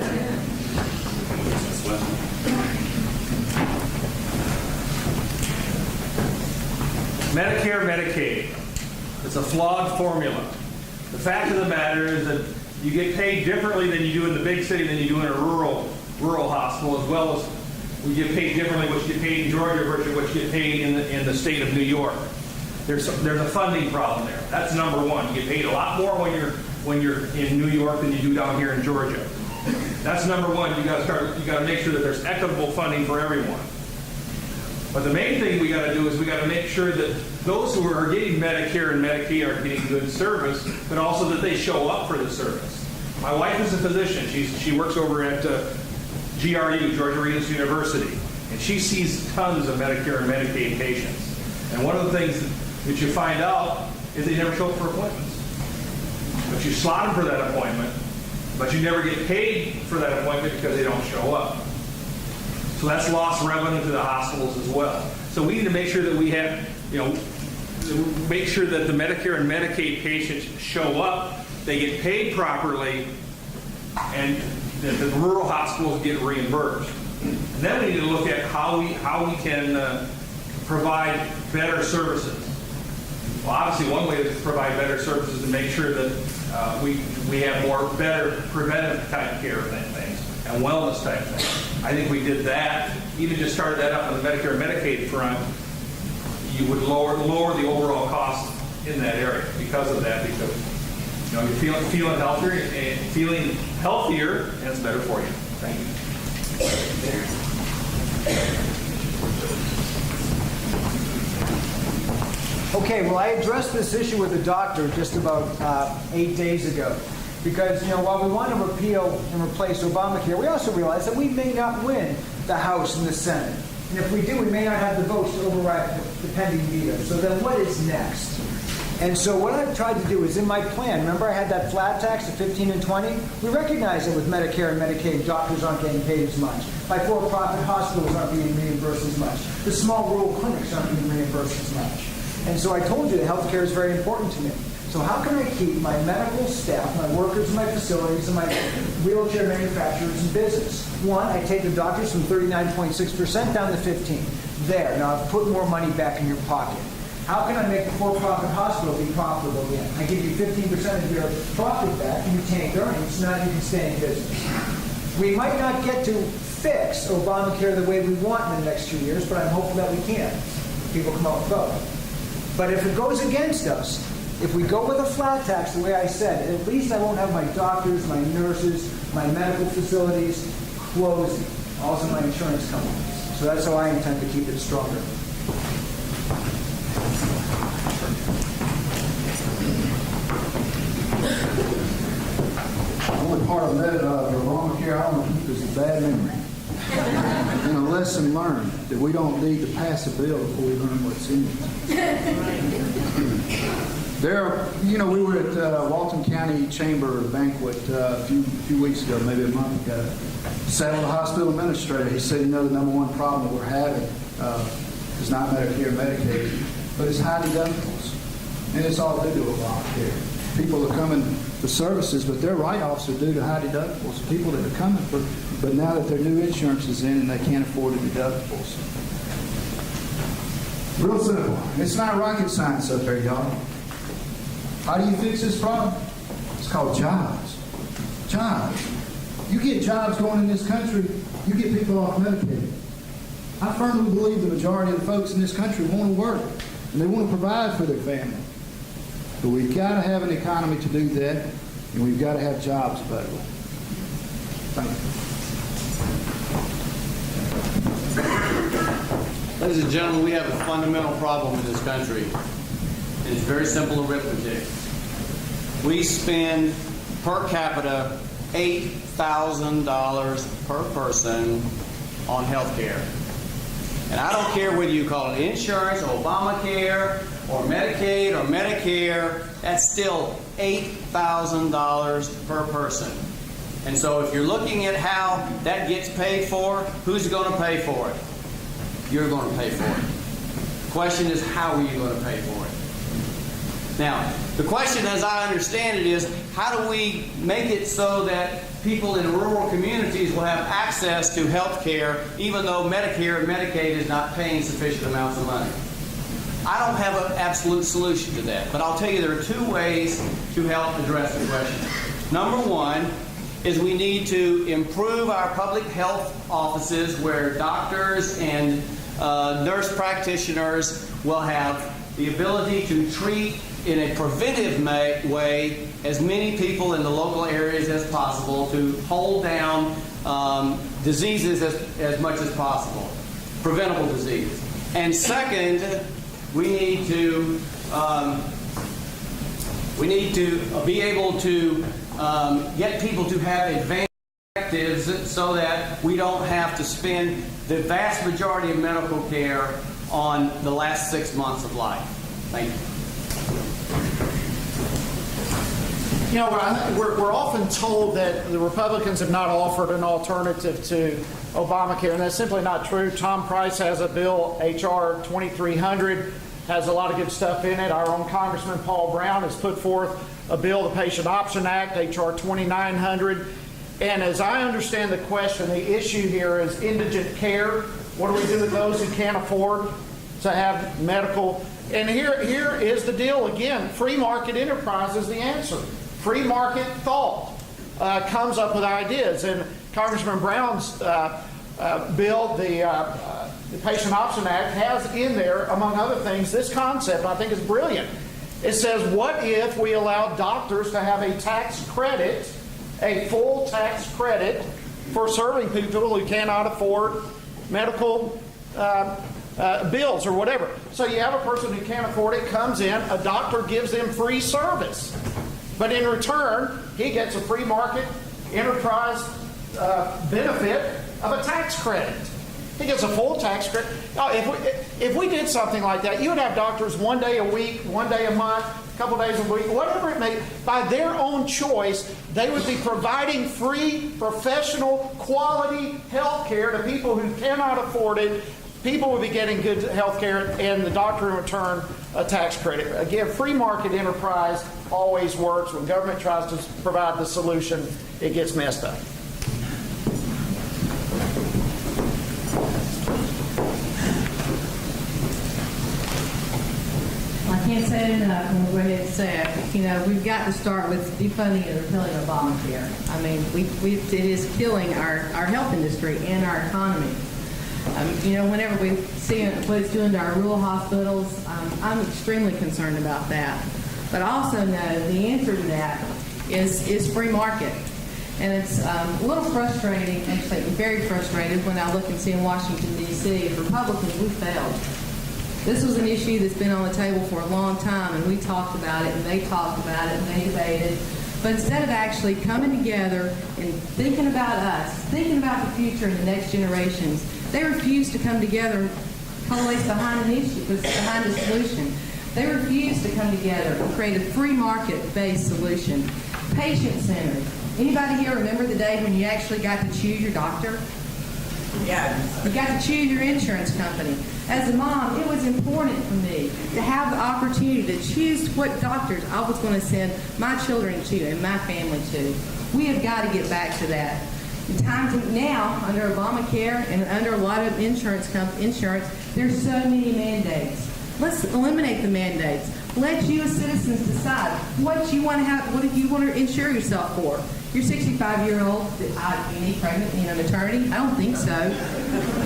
Medicare, Medicaid. It's a flawed formula. The fact of the matter is that you get paid differently than you do in the big city than you do in a rural hospital, as well as we get paid differently what you get paid in Georgia versus what you get paid in the state of New York. There's a funding problem there. That's number one. You get paid a lot more when you're in New York than you do down here in Georgia. That's number one. You got to make sure that there's equitable funding for everyone. But the main thing we got to do is we got to make sure that those who are getting Medicare and Medicaid are getting good service, but also that they show up for the service. My wife is a physician. She works over at GRU, Georgia Regis University, and she sees tons of Medicare and Medicaid patients. And one of the things that you find out is they never show up for appointments. But you slot them for that appointment, but you never get paid for that appointment because they don't show up. So that's lost revenue to the hospitals as well. So we need to make sure that we have, make sure that the Medicare and Medicaid patients show up, they get paid properly, and that the rural hospitals get reimbursed. And then we need to look at how we can provide better services. Well, obviously, one way to provide better services is to make sure that we have better preventive type care things and wellness type things. I think we did that. Even just started that up on the Medicare and Medicaid front, you would lower the overall cost in that area because of that. Because you're feeling healthier and feeling healthier, and it's better for you. Thank you. Okay, well, I addressed this issue with the doctor just about 8 days ago. Because, while we want to repeal and replace Obamacare, we also realize that we may not win the House and the Senate. And if we do, we may not have the votes to override the pending veto. So then what is next? And so what I've tried to do is in my plan, remember I had that flat tax of 15 and 20? We recognize that with Medicare and Medicaid, doctors aren't getting paid as much. My for-profit hospitals aren't being reimbursed as much. The small rural clinics aren't being reimbursed as much. And so I told you that health care is very important to me. So how can I keep my medical staff, my workers in my facilities, and my wheelchair manufacturers in business? One, I take the doctors from 39.6% down to 15%. There. Now I've put more money back in your pocket. How can I make the for-profit hospital be profitable again? I give you 15% of your profit back and you take earnings, now you can stay in business. We might not get to fix Obamacare the way we want in the next 2 years, but I'm hopeful that we can. People come out and vote. But if it goes against us, if we go with a flat tax the way I said, at least I won't have my doctors, my nurses, my medical facilities closing. Also my insurance companies. So that's how I intend to keep it stronger. The only part of that Obamacare I want to keep is a bad memory. And a lesson learned that we don't need to pass a bill before we learn what's in it. We were at Walton County Chamber banquet a few weeks ago, maybe a month ago. Sat with the hospital administrator. He said, the number one problem that we're having is not Medicare and Medicaid, but it's high deductibles. And it's all due to Obamacare. People are coming for services, but their write-offs are due to high deductibles. People that are coming but now that their new insurance is in and they can't afford the deductibles. Real simple. It's not rocket science up there, y'all. How do you fix this problem? It's called jobs. Jobs. You get jobs going in this country, you get people off Medicaid. I firmly believe the majority of the folks in this country want to work and they want to provide for their family. But we've got to have an economy to do that, and we've got to have jobs available. Thank you. Ladies and gentlemen, we have a fundamental problem in this country. And it's very simple arithmetic. We spend per capita $8,000 per person on health care. And I don't care whether you call it insurance, Obamacare, or Medicaid, or Medicare, that's still $8,000 per person. And so if you're looking at how that gets paid for, who's going to pay for it? You're going to pay for it. The question is, how are you going to pay for it? Now, the question as I understand it is, how do we make it so that people in rural communities will have access to health care even though Medicare and Medicaid is not paying sufficient amounts of money? I don't have an absolute solution to that, but I'll tell you there are two ways to help address the question. Number one is we need to improve our public health offices where doctors and nurse practitioners will have the ability to treat in a preventive way as many people in the local areas as possible to hold down diseases as much as possible, preventable diseases. And second, we need to be able to get people to have advantages so that we don't have to spend the vast majority of medical care on the last 6 months of life. Thank you. You know, we're often told that the Republicans have not offered an alternative to Obamacare, and that's simply not true. Tom Price has a bill, H.R. 2300, has a lot of good stuff in it. Our own Congressman Paul Brown has put forth a bill, the Patient Option Act, H.R. 2900. And as I understand the question, the issue here is indigent care. What do we do with those who can't afford to have medical? And here is the deal again. Free market enterprise is the answer. Free market thought comes up with ideas. And Congressman Brown's bill, the Patient Option Act, has in there, among other things, this concept I think is brilliant. It says, what if we allow doctors to have a tax credit, a full tax credit for serving people who cannot afford medical bills or whatever. So you have a person who can't afford it, comes in, a doctor gives them free service. But in return, he gets a free market enterprise benefit of a tax credit. He gets a full tax credit. Now, if we did something like that, you would have doctors 1 day a week, 1 day a month, a couple days a week, whatever it may be, by their own choice, they would be providing free, professional, quality health care to people who cannot afford it. People would be getting good health care, and the doctor in return a tax credit. Again, free market enterprise always works. When government tries to provide the solution, it gets messed up. I can't say it enough. I'm going to go ahead and say it. You know, we've got to start with defunding and repealing Obamacare. I mean, it is killing our health industry and our economy. You know, whenever we see what it's doing to our rural hospitals, I'm extremely concerned about that. But I also know the answer to that is free market. And it's a little frustrating, actually very frustrated, when I look and see in Washington, D.C., as Republicans, we failed. This was an issue that's been on the table for a long time, and we talked about it, and they talked about it, and they debated. But instead of actually coming together and thinking about us, thinking about the future and the next generations, they refused to come together and coalesce behind an issue, behind a solution. They refused to come together and create a free market-based solution, patient-centered. Anybody here remember the day when you actually got to choose your doctor? Yeah. You got to choose your insurance company. As a mom, it was important for me to have the opportunity to choose what doctors I was going to send my children to and my family to. We have got to get back to that. Now, under Obamacare and under a lot of insurance, there's so many mandates. Let's eliminate the mandates. Let you as citizens decide what you want to have, what you want to insure yourself for. You're 65-year-old, you need pregnant, maternity? I don't think so.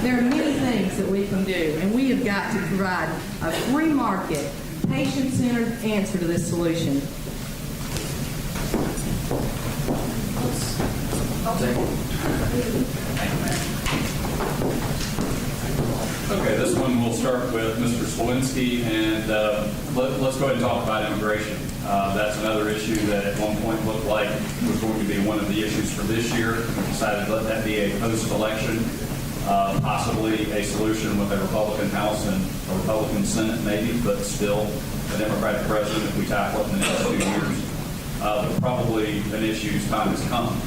There are many things that we can do, and we have got to provide a free market, patient-centered answer to this solution. Okay, this one we'll start with Mr. Slowinski, and let's go ahead and talk about immigration. That's another issue that at one point looked like was going to be one of the issues for this year. We decided to let that be a post-election, possibly a solution with a Republican House and a Republican Senate maybe, but still a Democratic president if we tackle it in the next 2 years. But probably an issue's time has come.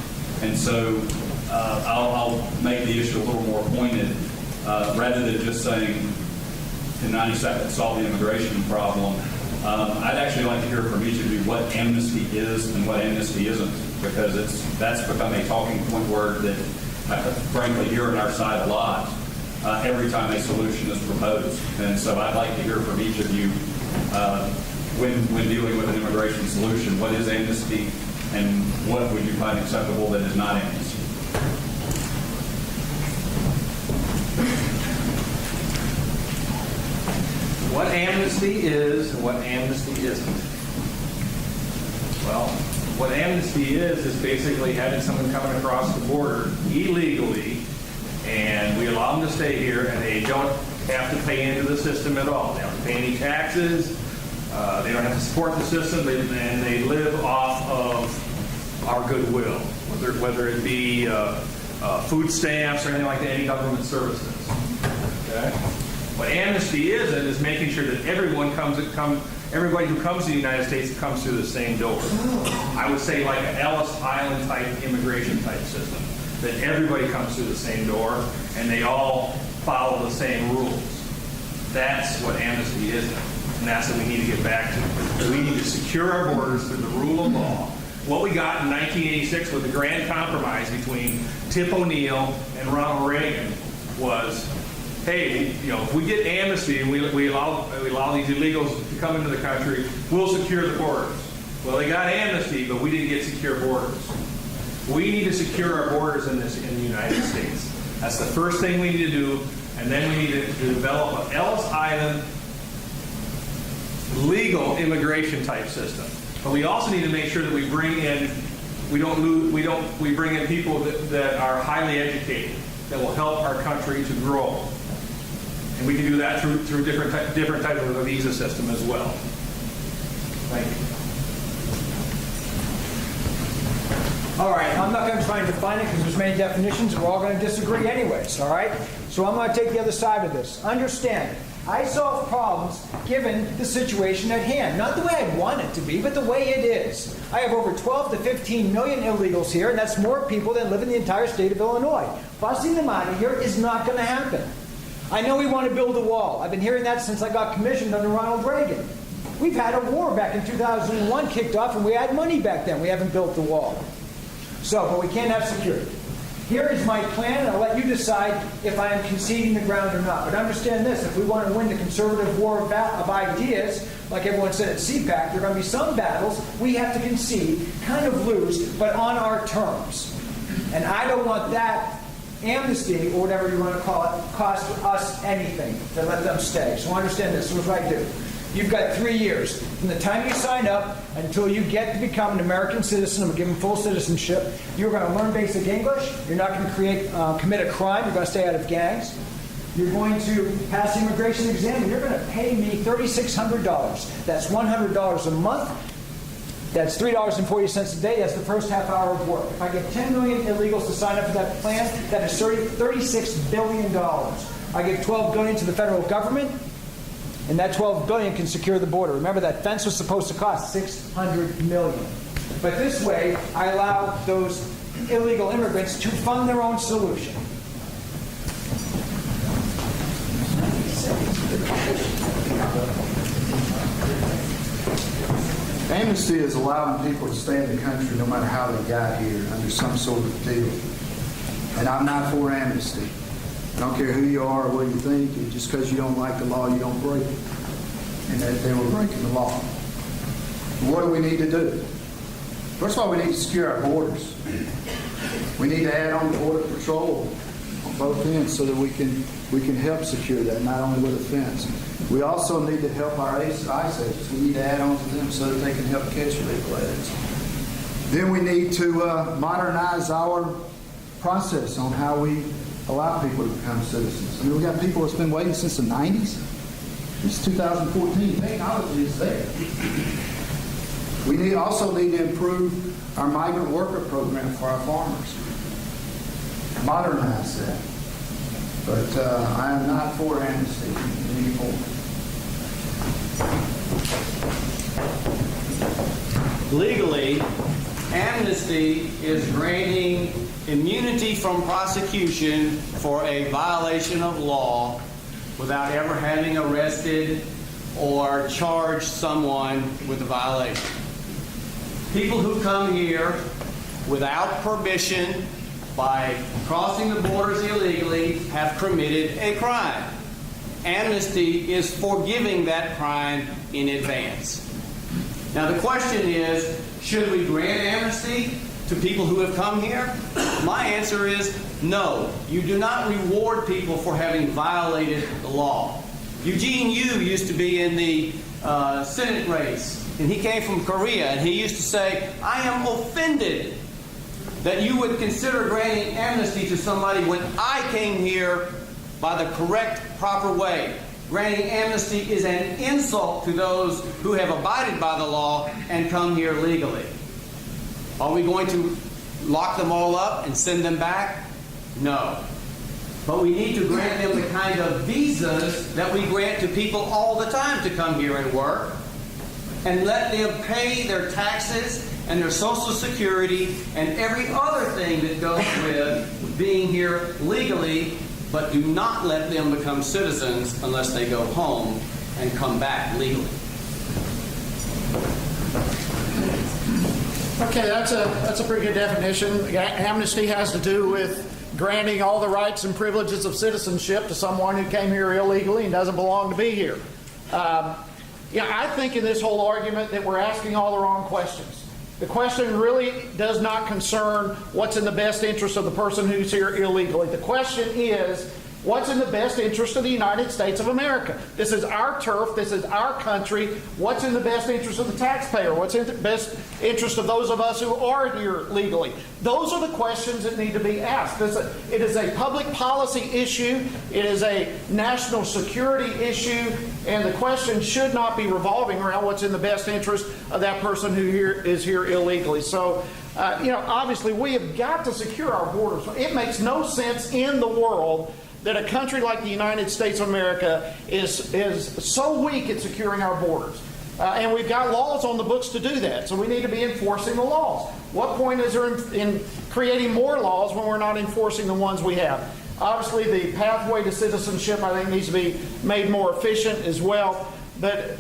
And so I'll make the issue a little more pointed. Rather than just saying in 90 seconds solve the immigration problem, I'd actually like to hear from each of you what amnesty is and what amnesty isn't, because that's become a talking point word that I frankly hear on our side a lot. every time a solution is proposed. And so I'd like to hear from each of you, when dealing with an immigration solution, what is amnesty and what would you find acceptable that is not amnesty? What amnesty is and what amnesty isn't. Well, what amnesty is basically having someone coming across the border illegally, and we allow them to stay here, and they don't have to pay into the system at all. They don't have to pay any taxes. They don't have to support the system, and they live off of our goodwill, whether it be food stamps or anything like that, any government services. Okay? What amnesty is making sure that everybody who comes to the United States comes through the same door. I would say like an Ellis Island type immigration type system, that everybody comes through the same door and they all follow the same rules. That's what amnesty is, and that's what we need to get back to. We need to secure our borders through the rule of law. What we got in 1986 with the grand compromise between Tip O'Neill and Ronald Reagan was, hey, if we get amnesty and we allow these illegals to come into the country, we'll secure the borders. Well, they got amnesty, but we didn't get secure borders. We need to secure our borders in the United States. That's the first thing we need to do, and then we need to develop an Ellis Island legal immigration type system. But we also need to make sure that we bring in, we bring in people that are highly educated, that will help our country to grow. And we can do that through different types of a visa system as well. Thank you. All right, I'm not going to try and define it because there's many definitions and we're all going to disagree anyways, all right? So I'm going to take the other side of this. Understand, I solve problems given the situation at hand. Not the way I want it to be, but the way it is. I have over 12 to 15 million illegals here, and that's more people than live in the entire state of Illinois. Busting them out of here is not going to happen. I know we want to build a wall. I've been hearing that since I got commissioned under Ronald Reagan. We've had a war back in 2001 kicked off, and we had money back then. We haven't built the wall. But we can't have security. Here is my plan, and I'll let you decide if I am conceding the ground or not. But understand this, if we want to win the conservative war of ideas, like everyone said at CPAC, there are going to be some battles we have to concede, kind of lose, but on our terms. And I don't want that amnesty, or whatever you want to call it, cost us anything to let them stay. So understand this. Here's what I do. You've got 3 years. From the time you sign up until you get to become an American citizen and given full citizenship, you're going to learn basic English. You're not going to commit a crime. You're going to stay out of gangs. You're going to pass the immigration exam, and you're going to pay me $3,600. That's $100 a month. That's $3.40 a day. That's the first half hour of work. If I get 10 million illegals to sign up for that plan, that is $36 billion. I give $12 billion to the federal government, and that $12 billion can secure the border. Remember, that fence was supposed to cost $600 million. But this way, I allow those illegal immigrants to fund their own solution. Amnesty is allowing people to stay in the country no matter how they got here under some sort of deal. And I'm not for amnesty. I don't care who you are or what you think. Just because you don't like the law, you don't break it. And that they were breaking the law. What do we need to do? First of all, we need to secure our borders. We need to add on the border patrol on both ends so that we can help secure that, not only with a fence. We also need to help our ICE agents. We need to add on to them so that they can help catch illegal aliens. Then we need to modernize our process on how we allow people to become citizens. I mean, we got people that's been waiting since the 90s. It's 2014. Technology is there. We also need to improve our migrant worker program for our farmers. Modernize that. But I am not for amnesty anymore. Legally, amnesty is granting immunity from prosecution for a violation of law without ever having arrested or charged someone with a violation. People who come here without permission by crossing the borders illegally have committed a crime. Amnesty is forgiving that crime in advance. Now the question is, should we grant amnesty to people who have come here? My answer is no. You do not reward people for having violated the law. Eugene Yu used to be in the Senate race, and he came from Korea, and he used to say, I am offended that you would consider granting amnesty to somebody when I came here by the correct, proper way. Granting amnesty is an insult to those who have abided by the law and come here legally. Are we going to lock them all up and send them back? No. But we need to grant them the kind of visas that we grant to people all the time to come here and work, and let them pay their taxes and their Social Security and every other thing that goes with being here legally, but do not let them become citizens unless they go home and come back legally. Okay, that's a pretty good definition. Amnesty has to do with granting all the rights and privileges of citizenship to someone who came here illegally and doesn't belong to be here. I think in this whole argument that we're asking all the wrong questions. The question really does not concern what's in the best interest of the person who's here illegally. The question is, what's in the best interest of the United States of America? This is our turf. This is our country. What's in the best interest of the taxpayer? What's in the best interest of those of us who are here legally? Those are the questions that need to be asked. It is a public policy issue. It is a national security issue. And the question should not be revolving around what's in the best interest of that person who is here illegally. So, obviously we have got to secure our borders. It makes no sense in the world that a country like the United States of America is so weak at securing our borders. And we've got laws on the books to do that, so we need to be enforcing the laws. What point is there in creating more laws when we're not enforcing the ones we have? Obviously, the pathway to citizenship, I think, needs to be made more efficient as well. But,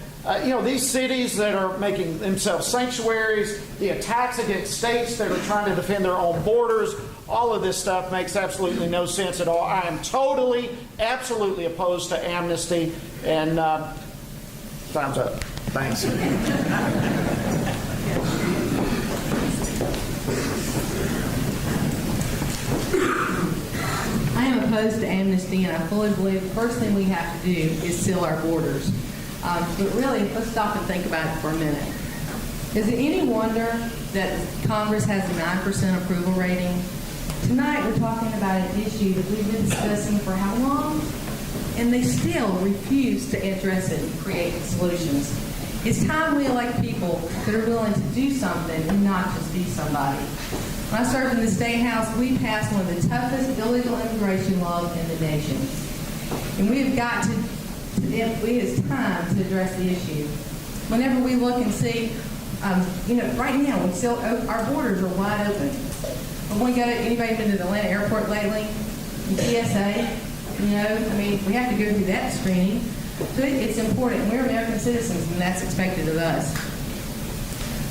these cities that are making themselves sanctuaries, the attacks against states that are trying to defend their own borders, all of this stuff makes absolutely no sense at all. I am totally, absolutely opposed to amnesty, and time's up. Thanks. I am opposed to amnesty, and I fully believe the first thing we have to do is seal our borders. But really, let's stop and think about it for a minute. Is it any wonder that Congress has a 9% approval rating? Tonight we're talking about an issue that we've been discussing for how long? And they still refuse to address it and create solutions. It's time we elect people that are willing to do something and not just be somebody. When I served in the State House, we passed one of the toughest illegal immigration laws in the nation. And we have got to it's time to address the issue. Whenever we look and see, right now, our borders are wide open. But when anybody been to the Atlanta airport lately? TSA, we have to go through that screening. So it's important. We're American citizens, and that's expected of us.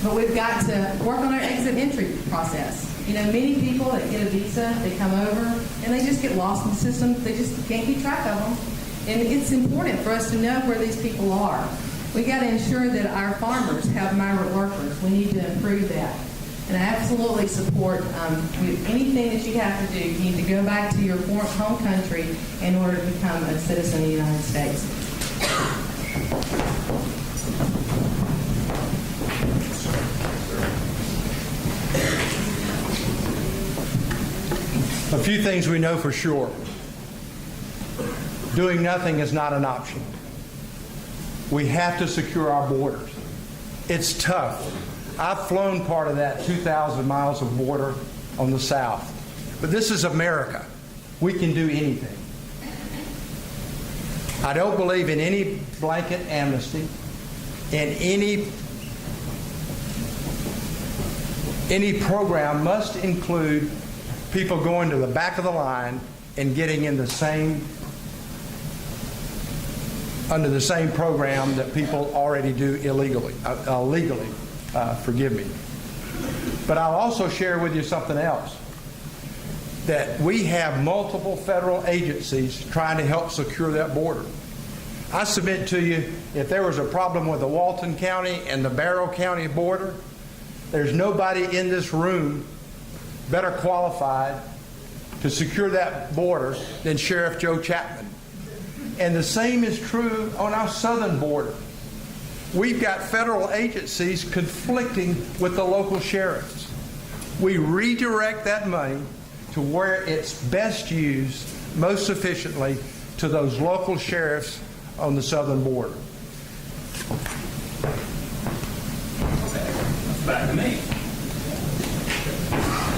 But we've got to work on our exit entry process. Many people that get a visa, they come over, and they just get lost in the system. They just can't keep track of them. And it's important for us to know where these people are. We got to ensure that our farmers have migrant workers. We need to improve that. And I absolutely support anything that you have to do. You need to go back to your home country in order to become a citizen of the United States. A few things we know for sure. Doing nothing is not an option. We have to secure our borders. It's tough. I've flown part of that 2,000 miles of border on the south. But this is America. We can do anything. I don't believe in any blanket amnesty, and any program must include people going to the back of the line and getting in under the same program that people already do legally. Forgive me. But I'll also share with you something else. that we have multiple federal agencies trying to help secure that border. I submit to you, if there was a problem with the Walton County and the Barrow County border, there's nobody in this room better qualified to secure that border than Sheriff Joe Chapman. And the same is true on our southern border. We've got federal agencies conflicting with the local sheriffs. We redirect that money to where it's best used most efficiently to those local sheriffs on the southern border. Back to me.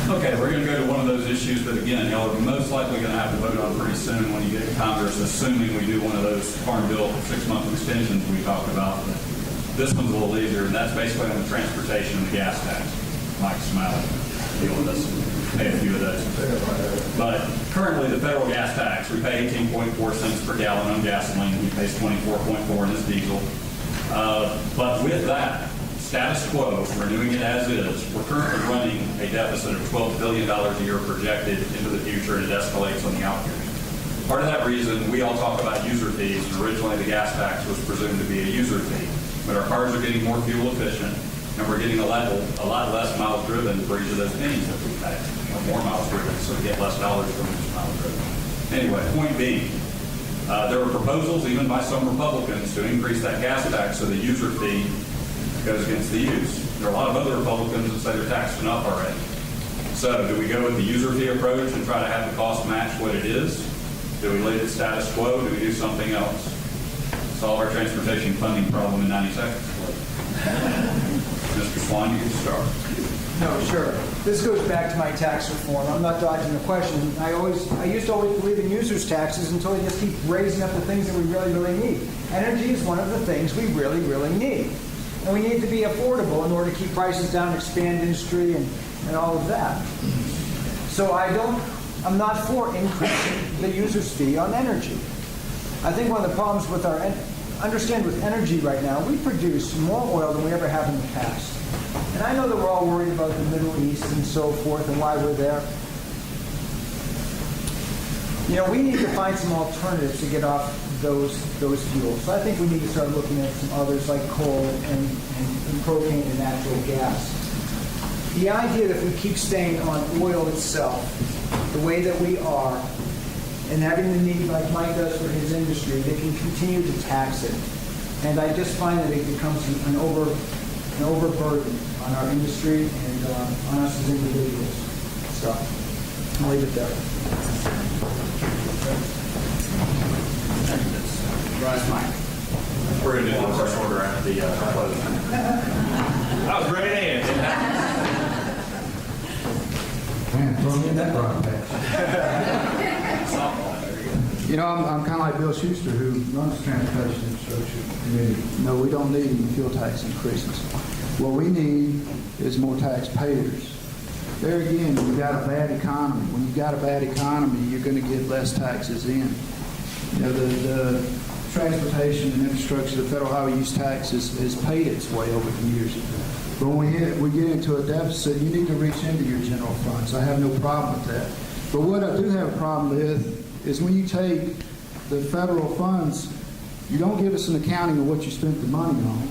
Okay, we're going to go to one of those issues that, again, y'all are most likely going to have to vote on pretty soon when you get to Congress, assuming we do one of those Farm Bill 6-month extensions we talked about. This one's a little easier, and that's basically on the transportation and the gas tax. Mike Smiley deal with us, pay a few of those. But currently, the federal gas tax, we pay 18.4 cents per gallon on gasoline. He pays 24.4 in his diesel. But with that, status quo, renewing it as is, we're currently running a deficit of $12 billion a year projected into the future, and it escalates on the out years. Part of that reason, we all talk about user fees, and originally the gas tax was presumed to be a user fee. But our cars are getting more fuel efficient, and we're getting a lot less miles driven for each of those pennies that we pay, or more miles driven, so we get less dollars from each mile driven. Anyway, point being, there are proposals, even by some Republicans, to increase that gas tax so the user fee goes against the use. There are a lot of other Republicans that say they're taxed enough already. So do we go with the user fee approach and try to have the cost match what it is? Do we leave it status quo? Do we do something else? Solve our transportation funding problem in 90 seconds. Mr. Swan, you can start. No, sure. This goes back to my tax reform. I'm not dodging the question. I used to always believe in users' taxes until they just keep raising up the things that we really, really need. Energy is one of the things we really, really need. And we need to be affordable in order to keep prices down, expand industry, and all of that. So I'm not for increasing the user's fee on energy. I think one of the problems with with energy right now, we produce more oil than we ever have in the past. And I know that we're all worried about the Middle East and so forth and why we're there. You know, we need to find some alternatives to get off those fuels. So I think we need to start looking at some others like coal and propane and natural gas. The idea that if we keep staying on oil itself, the way that we are, and having the need like Mike does for his industry, they can continue to tax it. And I just find that it becomes an overburden on our industry and on us as individuals. So I'll leave it there. Rise, Mike. We're going to do the first order after the closing. That was great hand. Man, throw me in that rock patch. You know, I'm kind of like Bill Schuster, who runs the Transportation Infrastructure Committee. No, we don't need any fuel tax increases. What we need is more taxpayers. There again, we've got a bad economy. When you've got a bad economy, you're going to get less taxes in. You know, the transportation and infrastructure, the federal highway use tax has paid its way over the years. But when we get into a deficit, you need to reach into your general funds. I have no problem with that. But what I do have a problem with is when you take the federal funds, you don't give us an accounting of what you spent the money on.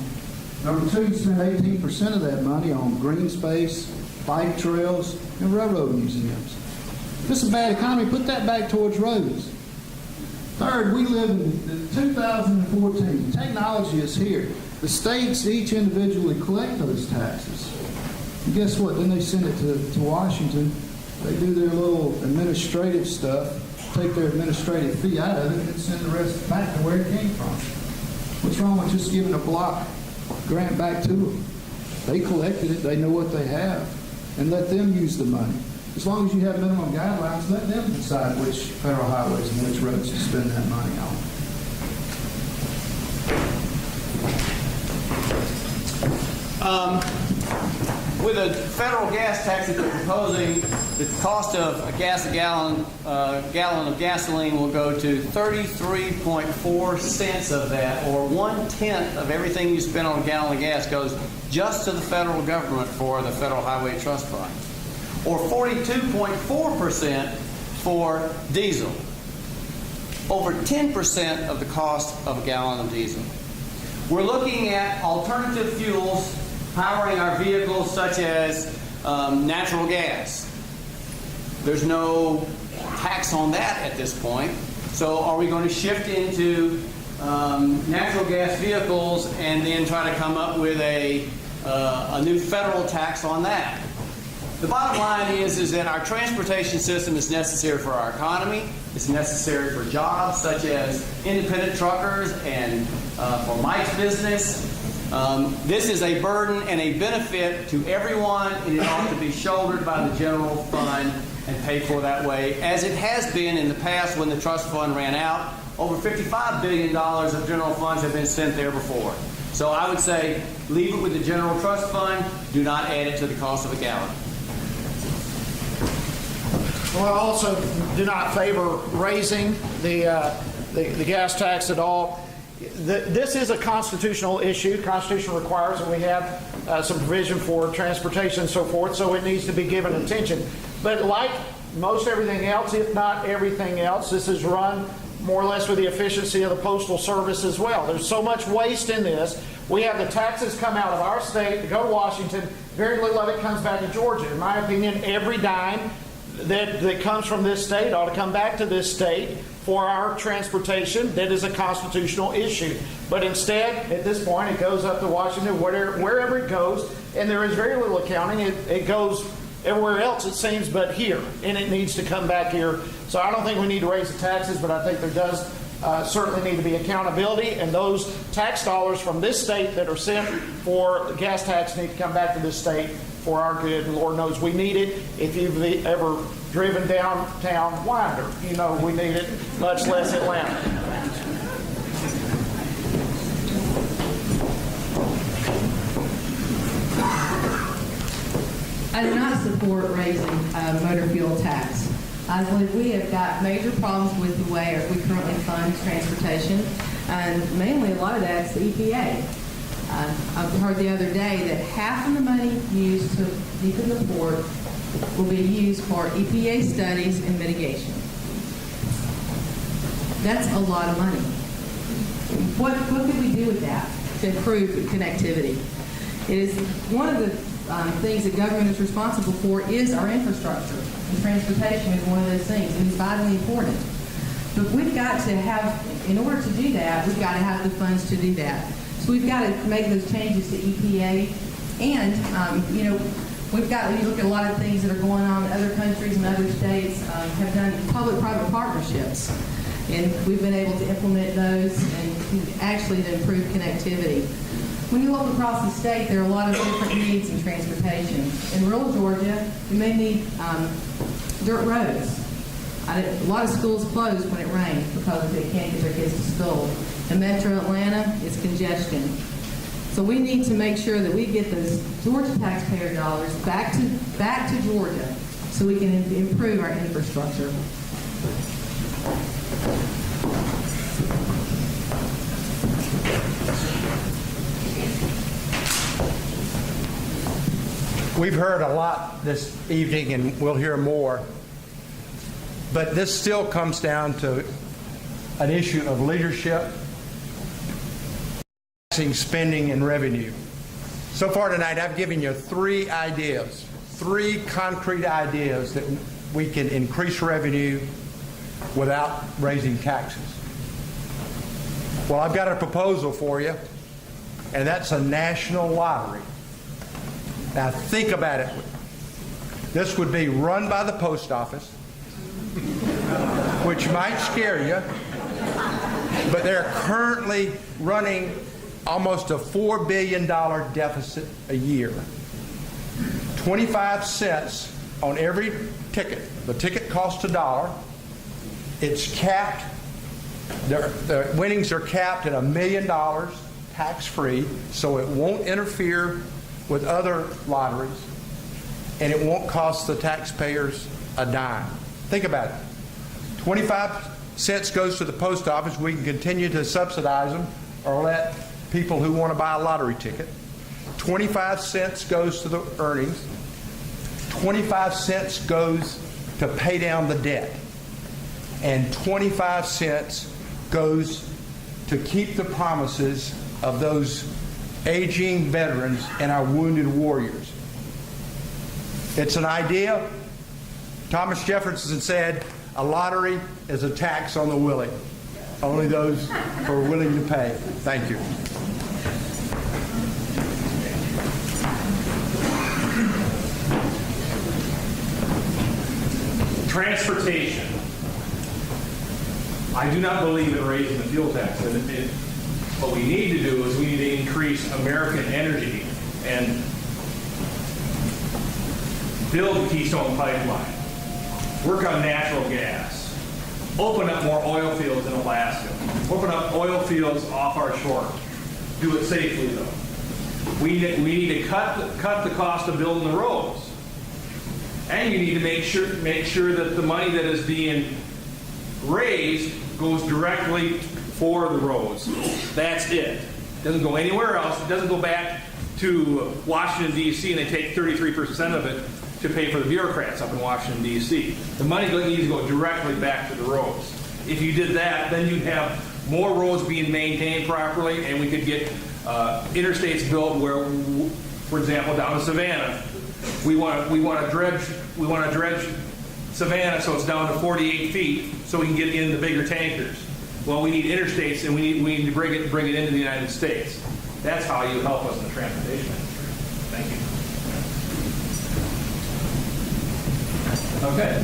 Number two, you spend 18% of that money on green space, bike trails, and railroad museums. If it's a bad economy, put that back towards roads. Third, we live in 2014. Technology is here. The states each individually collect those taxes. And guess what? Then they send it to Washington. They do their little administrative stuff, take their administrative fee out of it, and send the rest back to where it came from. What's wrong with just giving a block grant back to them? They collected it. They know what they have. And let them use the money. As long as you have minimum guidelines, let them decide which federal highways and which roads to spend that money on. With a federal gas tax that they're proposing, the cost of a gallon of gasoline will go to 33.4 cents of that, or 1/10 of everything you spend on a gallon of gas goes just to the federal government for the Federal Highway Trust Fund, or 42.4% for diesel. Over 10% of the cost of a gallon of diesel. We're looking at alternative fuels powering our vehicles, such as natural gas. There's no tax on that at this point. So are we going to shift into natural gas vehicles and then try to come up with a new federal tax on that? The bottom line is that our transportation system is necessary for our economy. It's necessary for jobs such as independent truckers and for Mike's business. This is a burden and a benefit to everyone, and it ought to be shouldered by the general fund and paid for that way, as it has been in the past when the trust fund ran out. Over $55 billion of general funds have been sent there before. So I would say leave it with the general trust fund. Do not add it to the cost of a gallon. Well, I also do not favor raising the gas tax at all. This is a constitutional issue. Constitution requires that we have some provision for transportation and so forth, so it needs to be given attention. But like most everything else, if not everything else, this is run more or less with the efficiency of the Postal Service as well. There's so much waste in this. We have the taxes come out of our state to go to Washington. Very little of it comes back to Georgia. In my opinion, every dime that comes from this state ought to come back to this state for our transportation. That is a constitutional issue. But instead, at this point, it goes up to Washington, wherever it goes, and there is very little accounting. It goes everywhere else, it seems, but here, and it needs to come back here. So I don't think we need to raise the taxes, but I think there does certainly need to be accountability, and those tax dollars from this state that are sent for the gas tax need to come back to this state for our good, and Lord knows we need it. If you've ever driven downtown Winder, you know we need it, much less Atlanta. I do not support raising motor fuel tax. I believe we have got major problems with the way we currently fund transportation, and mainly a lot of that's the EPA. I've heard the other day that half of the money used to deepen the port will be used for EPA studies and mitigation. That's a lot of money. What could we do with that to improve connectivity? It is one of the things that government is responsible for is our infrastructure. And transportation is one of those things. It is vitally important. But we've got to have, in order to do that, we've got to have the funds to do that. So we've got to make those changes to EPA. And, we've got, when you look at a lot of things that are going on in other countries and other states have done public-private partnerships. And we've been able to implement those and actually to improve connectivity. When you look across the state, there are a lot of different needs in transportation. In rural Georgia, we may need dirt roads. A lot of schools close when it rains because they can't get their kids to school. In metro Atlanta, it's congestion. So we need to make sure that we get those Georgia taxpayer dollars back to Georgia so we can improve our infrastructure. We've heard a lot this evening, and we'll hear more. But this still comes down to an issue of leadership, spending, and revenue. So far tonight, I've given you three concrete ideas that we can increase revenue without raising taxes. Well, I've got a proposal for you, and that's a national lottery. Now think about it. This would be run by the post office, which might scare you, but they're currently running almost a $4 billion deficit a year. 25 cents on every ticket. The ticket costs $1. It's capped. The winnings are capped at $1 million tax-free, so it won't interfere with other lotteries, and it won't cost the taxpayers a dime. Think about it. 25 cents goes to the post office. We can continue to subsidize them or let people who want to buy a lottery ticket. 25 cents goes to the earnings. 25 cents goes to pay down the debt. and 25 cents goes to keep the promises of those aging veterans and our wounded warriors. It's an idea. Thomas Jefferson said, a lottery is a tax on the willing. Only those who are willing to pay. Thank you. Transportation. I do not believe in raising the fuel tax. What we need to do is we need to increase American energy and build the Keystone Pipeline. Work on natural gas. Open up more oil fields in Alaska. Open up oil fields off our shore. Do it safely, though. We need to cut the cost of building the roads. And you need to make sure that the money that is being raised goes directly for the roads. That's it. It doesn't go anywhere else. It doesn't go back to Washington, D.C., and they take 33% of it to pay for the bureaucrats up in Washington, D.C. The money needs to go directly back to the roads. If you did that, then you'd have more roads being maintained properly, and we could get interstates built where, for example, down to Savannah, we want to dredge Savannah so it's down to 48 feet so we can get in the bigger tankers. Well, we need interstates, and we need to bring it into the United States. That's how you help us in the transportation industry. Thank you. Okay,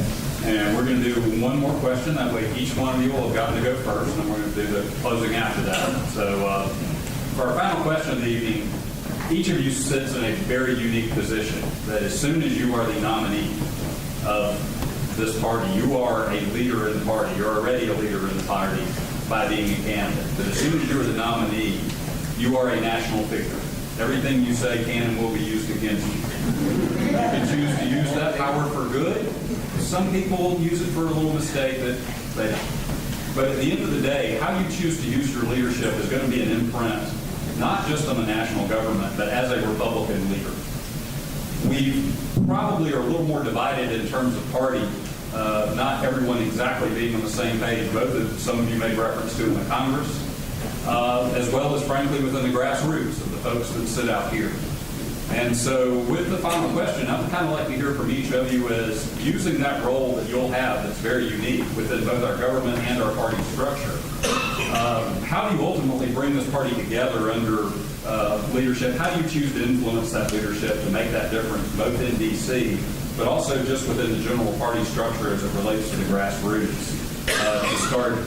and we're going to do one more question. That way each one of you will have gotten to go first, and then we're going to do the closing after that. So for our final question of the evening, each of you sits in a very unique position that as soon as you are the nominee of this party, you are a leader in the party. You're already a leader in the party by being a candidate. But as soon as you're the nominee, you are a national figure. Everything you say can and will be used against you. You can choose to use that power for good. Some people use it for a little mistake that they don't. But at the end of the day, how you choose to use your leadership is going to be an imprint, not just on the national government, but as a Republican leader. We probably are a little more divided in terms of party, not everyone exactly being on the same page, both of some of you made reference to in the Congress, as well as frankly within the grassroots of the folks that sit out here. And so with the final question, I would kind of like to hear from each of you as using that role that you'll have that's very unique within both our government and our party structure. How do you ultimately bring this party together under leadership? How do you choose to influence that leadership to make that difference both in D.C., but also just within the general party structure as it relates to the grassroots to start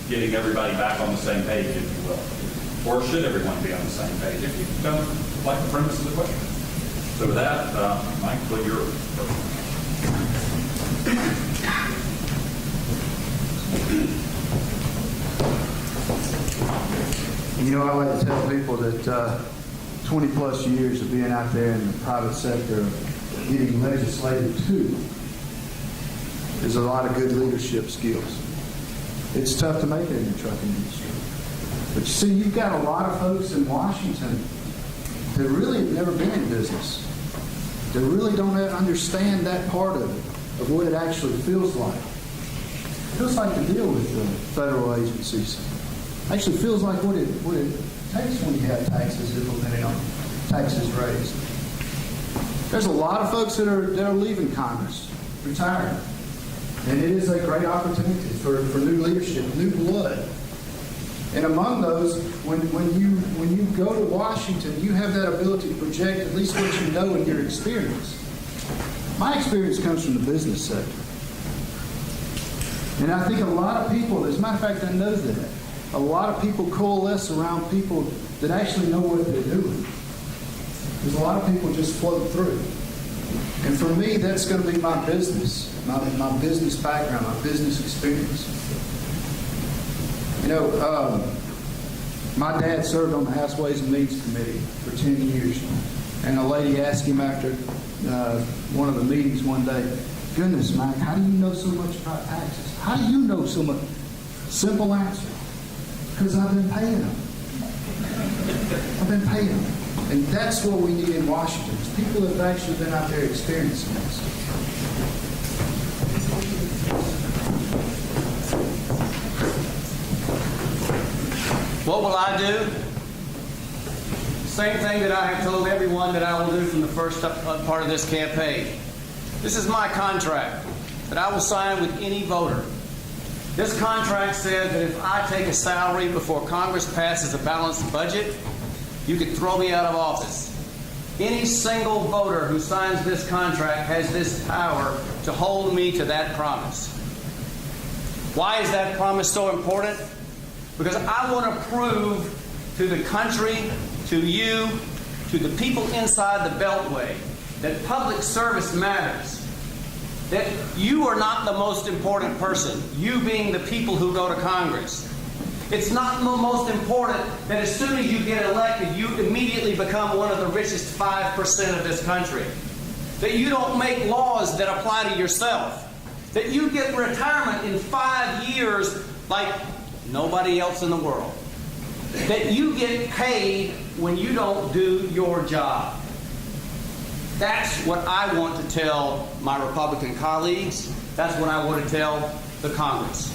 getting everybody back on the same page, if you will? Or should everyone be on the same page, if you don't like the premise of the question? So with that, Mike, what you're first. You know, I like to tell people that 20 plus years of being out there in the private sector, getting legislated to, is a lot of good leadership skills. It's tough to make it in the trucking industry. But you see, you've got a lot of folks in Washington that really have never been in business, that really don't understand that part of it, of what it actually feels like. It feels like to deal with federal agencies. Actually feels like what it takes when you have taxes implemented on taxes raised. There's a lot of folks that are leaving Congress, retiring. And it is a great opportunity for new leadership, new blood. And among those, when you go to Washington, you have that ability to project at least what you know in your experience. My experience comes from the business sector. And I think a lot of people, as a matter of fact, I know that, a lot of people coalesce around people that actually know what they're doing. There's a lot of people just float through. And for me, that's going to be my business, my business background, my business experience. You know, my dad served on the House Ways and Means Committee for 10 years. And a lady asked him after one of the meetings one day, "Goodness, Mike, how do you know so much about taxes? How do you know so much?" Simple answer. Because I've been paying them. I've been paying them. And that's what we need in Washington, is people that have actually been out there experiencing this. What will I do? Same thing that I have told everyone that I will do from the first part of this campaign. This is my contract that I will sign with any voter. This contract says that if I take a salary before Congress passes a balanced budget, you could throw me out of office. Any single voter who signs this contract has this power to hold me to that promise. Why is that promise so important? Because I want to prove to the country, to you, to the people inside the Beltway, that public service matters. That you are not the most important person, you being the people who go to Congress. It's not the most important that as soon as you get elected, you immediately become one of the richest 5% of this country. That you don't make laws that apply to yourself. That you get retirement in 5 years like nobody else in the world. That you get paid when you don't do your job. That's what I want to tell my Republican colleagues. That's what I want to tell the Congress.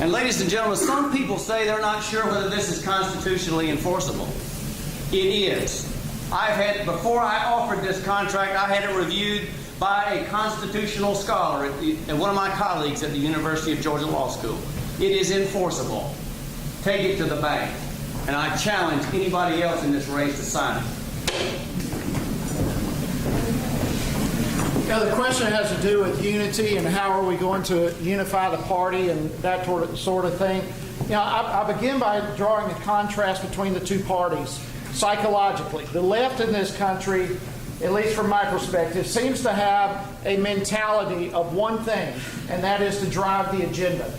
And ladies and gentlemen, some people say they're not sure whether this is constitutionally enforceable. It is. Before I offered this contract, I had it reviewed by a constitutional scholar and one of my colleagues at the University of Georgia Law School. It is enforceable. Take it to the bank. And I challenge anybody else in this race to sign it. Yeah, the question has to do with unity and how are we going to unify the party and that sort of thing. You know, I begin by drawing a contrast between the two parties psychologically. The left in this country, at least from my perspective, seems to have a mentality of one thing, and that is to drive the agenda.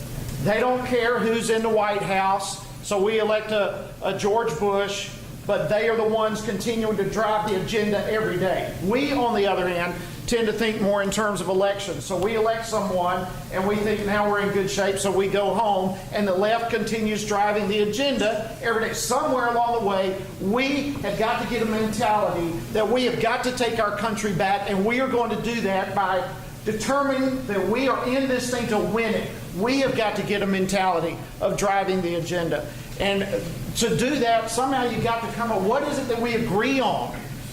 They don't care who's in the White House, so we elect a George Bush, but they are the ones continuing to drive the agenda every day. We, on the other hand, tend to think more in terms of elections. So we elect someone and we think now we're in good shape, so we go home, and the left continues driving the agenda every day. Somewhere along the way, we have got to get a mentality that we have got to take our country back, and we are going to do that by determining that we are in this thing to win it. We have got to get a mentality of driving the agenda. And to do that, somehow you've got to come up, what is it that we agree on?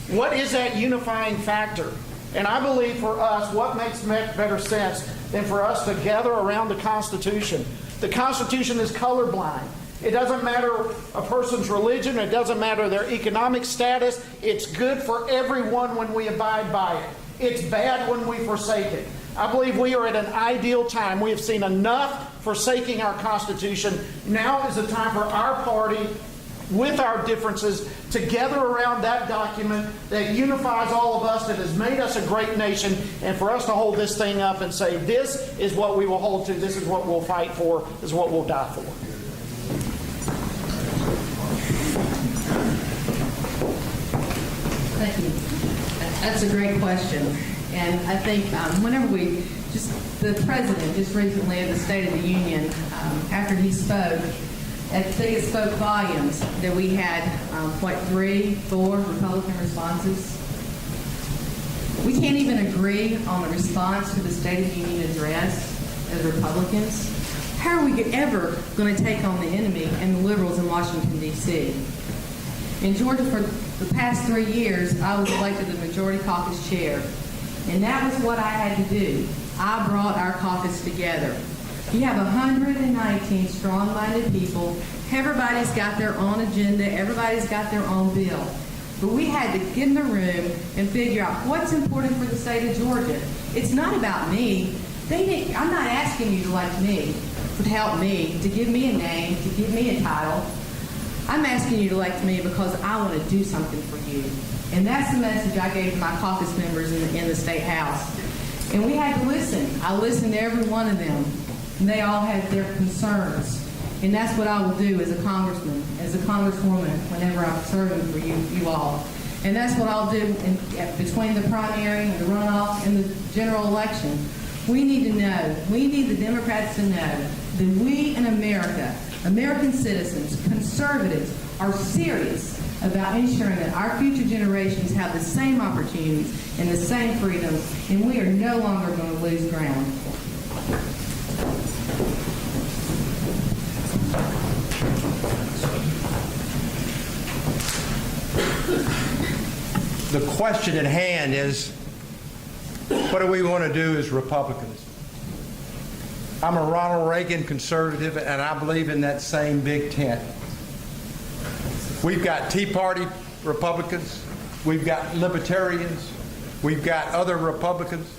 What is that unifying factor? And I believe for us, what makes better sense than for us to gather around the Constitution? The Constitution is colorblind. It doesn't matter a person's religion. It doesn't matter their economic status. It's good for everyone when we abide by it. It's bad when we forsake it. I believe we are at an ideal time. We have seen enough forsaking our Constitution. Now is the time for our party, with our differences, to gather around that document that unifies all of us, that has made us a great nation, and for us to hold this thing up and say, this is what we will hold to, this is what we'll fight for, this is what we'll die for. Thank you. That's a great question. And I think whenever the president just recently at the State of the Union, after he spoke, I think it spoke volumes that we had, 3, 4 Republican responses. We can't even agree on the response to the State of the Union address as Republicans. How are we ever going to take on the enemy and the liberals in Washington, D.C.? In Georgia, for the past 3 years, I was elected the Majority Caucus Chair. And that was what I had to do. I brought our caucus together. You have 119 strong-minded people. Everybody's got their own agenda. Everybody's got their own bill. But we had to get in the room and figure out what's important for the state of Georgia. It's not about me. I'm not asking you to like me, to help me, to give me a name, to give me a title. I'm asking you to elect me because I want to do something for you. And that's the message I gave to my caucus members in the State House. And we had to listen. I listened to every one of them. And they all had their concerns. And that's what I will do as a congressman, as a congresswoman, whenever I'm serving for you all. And that's what I'll do between the primary and the runoff and the general election. We need to know, we need the Democrats to know that we in America, American citizens, conservatives, are serious about ensuring that our future generations have the same opportunities and the same freedoms, and we are no longer going to lose ground. the question at hand is, what do we want to do as Republicans? I'm a Ronald Reagan conservative, and I believe in that same big tent. We've got Tea Party Republicans, we've got Libertarians, we've got other Republicans.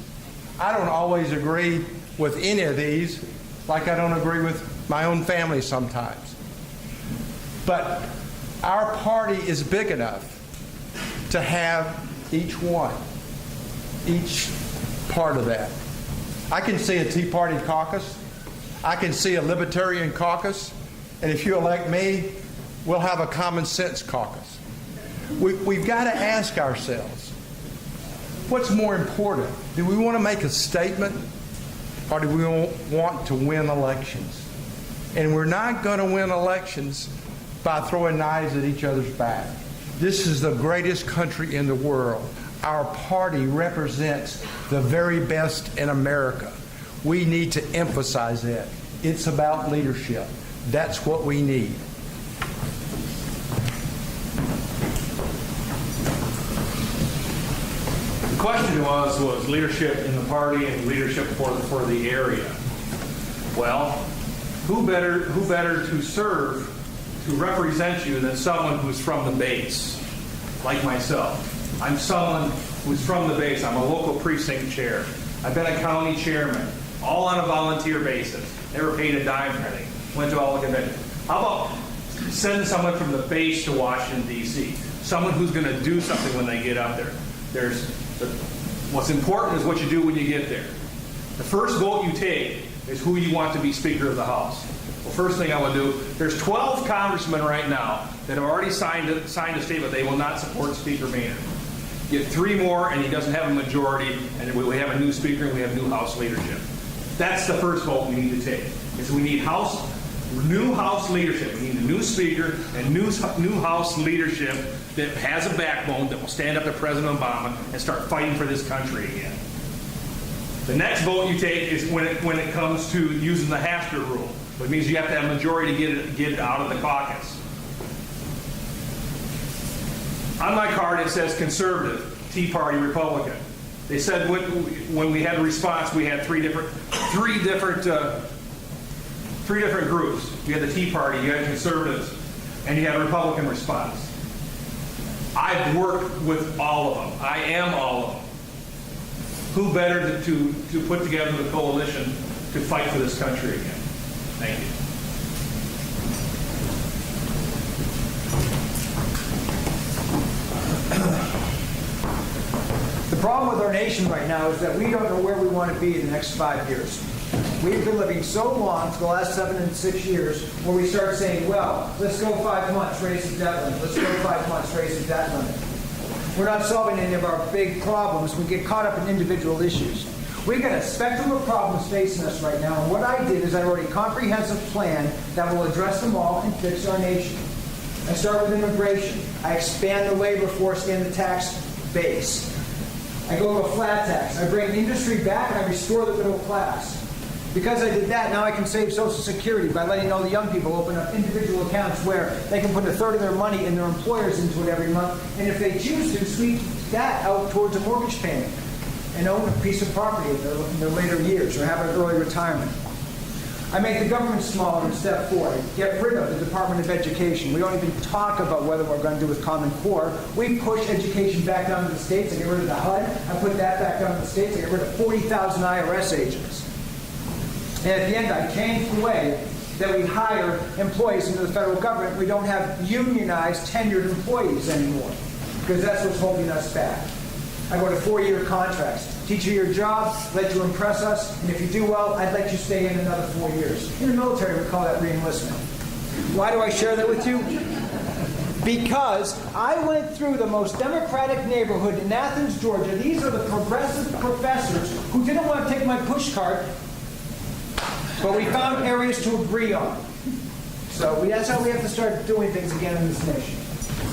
I don't always agree with any of these, like I don't agree with my own family sometimes. But our party is big enough to have each one, each part of that. I can see a Tea Party caucus. I can see a Libertarian caucus. And if you elect me, we'll have a common sense caucus. We've got to ask ourselves, what's more important? Do we want to make a statement, or do we want to win elections? And we're not going to win elections by throwing knives at each other's back. This is the greatest country in the world. Our party represents the very best in America. We need to emphasize that. It's about leadership. That's what we need. The question was leadership in the party and leadership for the area. Well, who better to serve, to represent you than someone who's from the base, like myself. I'm someone who's from the base. I'm a local precinct chair. I've been a county chairman, all on a volunteer basis. Never paid a dime for anything. Went to all the conventions. How about sending someone from the base to Washington, D.C.? Someone who's going to do something when they get up there. What's important is what you do when you get there. The first vote you take is who you want to be Speaker of the House. Well, first thing I would do, there's 12 congressmen right now that have already signed a statement they will not support Speaker Boehner. Get 3 more, and he doesn't have a majority, and we have a new Speaker and we have new House leadership. That's the first vote we need to take. Is we need new House leadership. We need a new Speaker and new House leadership that has a backbone that will stand up to President Obama and start fighting for this country again. The next vote you take is when it comes to using the Hastert rule. It means you have to have a majority to get it out of the caucus. On my card it says conservative, Tea Party, Republican. They said when we had a response, we had three different groups. You had the Tea Party, you had conservatives, and you had a Republican response. I've worked with all of them. I am all of them. Who better to put together the coalition to fight for this country again? Thank you. The problem with our nation right now is that we don't know where we want to be in the next 5 years. We've been living so long for the last 7 and 6 years where we start saying, well, let's go 5 months, raise the debt limit. Let's go 5 months, raise the debt limit. We're not solving any of our big problems. We get caught up in individual issues. We've got a spectrum of problems facing us right now, and what I did is I wrote a comprehensive plan that will address them all and fix our nation. I start with immigration. I expand the labor force and the tax base. I go to a flat tax. I bring industry back and I restore the middle class. Because I did that, now I can save Social Security by letting all the young people open up individual accounts where they can put a third of their money and their employers into it every month. And if they choose to, sweep that out towards a mortgage payment and own a piece of property in their later years or have an early retirement. I make the government smaller and step forward. Get rid of the Department of Education. We don't even talk about whether we're going to do with Common Core. We push education back down to the states. I get rid of the HUD. I put that back down to the states. I get rid of 40,000 IRS agents. And at the end, I changed the way that we hire employees into the federal government. We don't have unionized, tenured employees anymore, because that's what's holding us back. I go to 4-year contracts. Teach you your job, let you impress us, and if you do well, I'd let you stay in another 4 years. In the military, we call that re-enlistment. Why do I share that with you? Because I went through the most democratic neighborhood in Athens, Georgia. These are the progressive professors who didn't want to take my push cart, but we found areas to agree on. So that's how we have to start doing things again in this nation.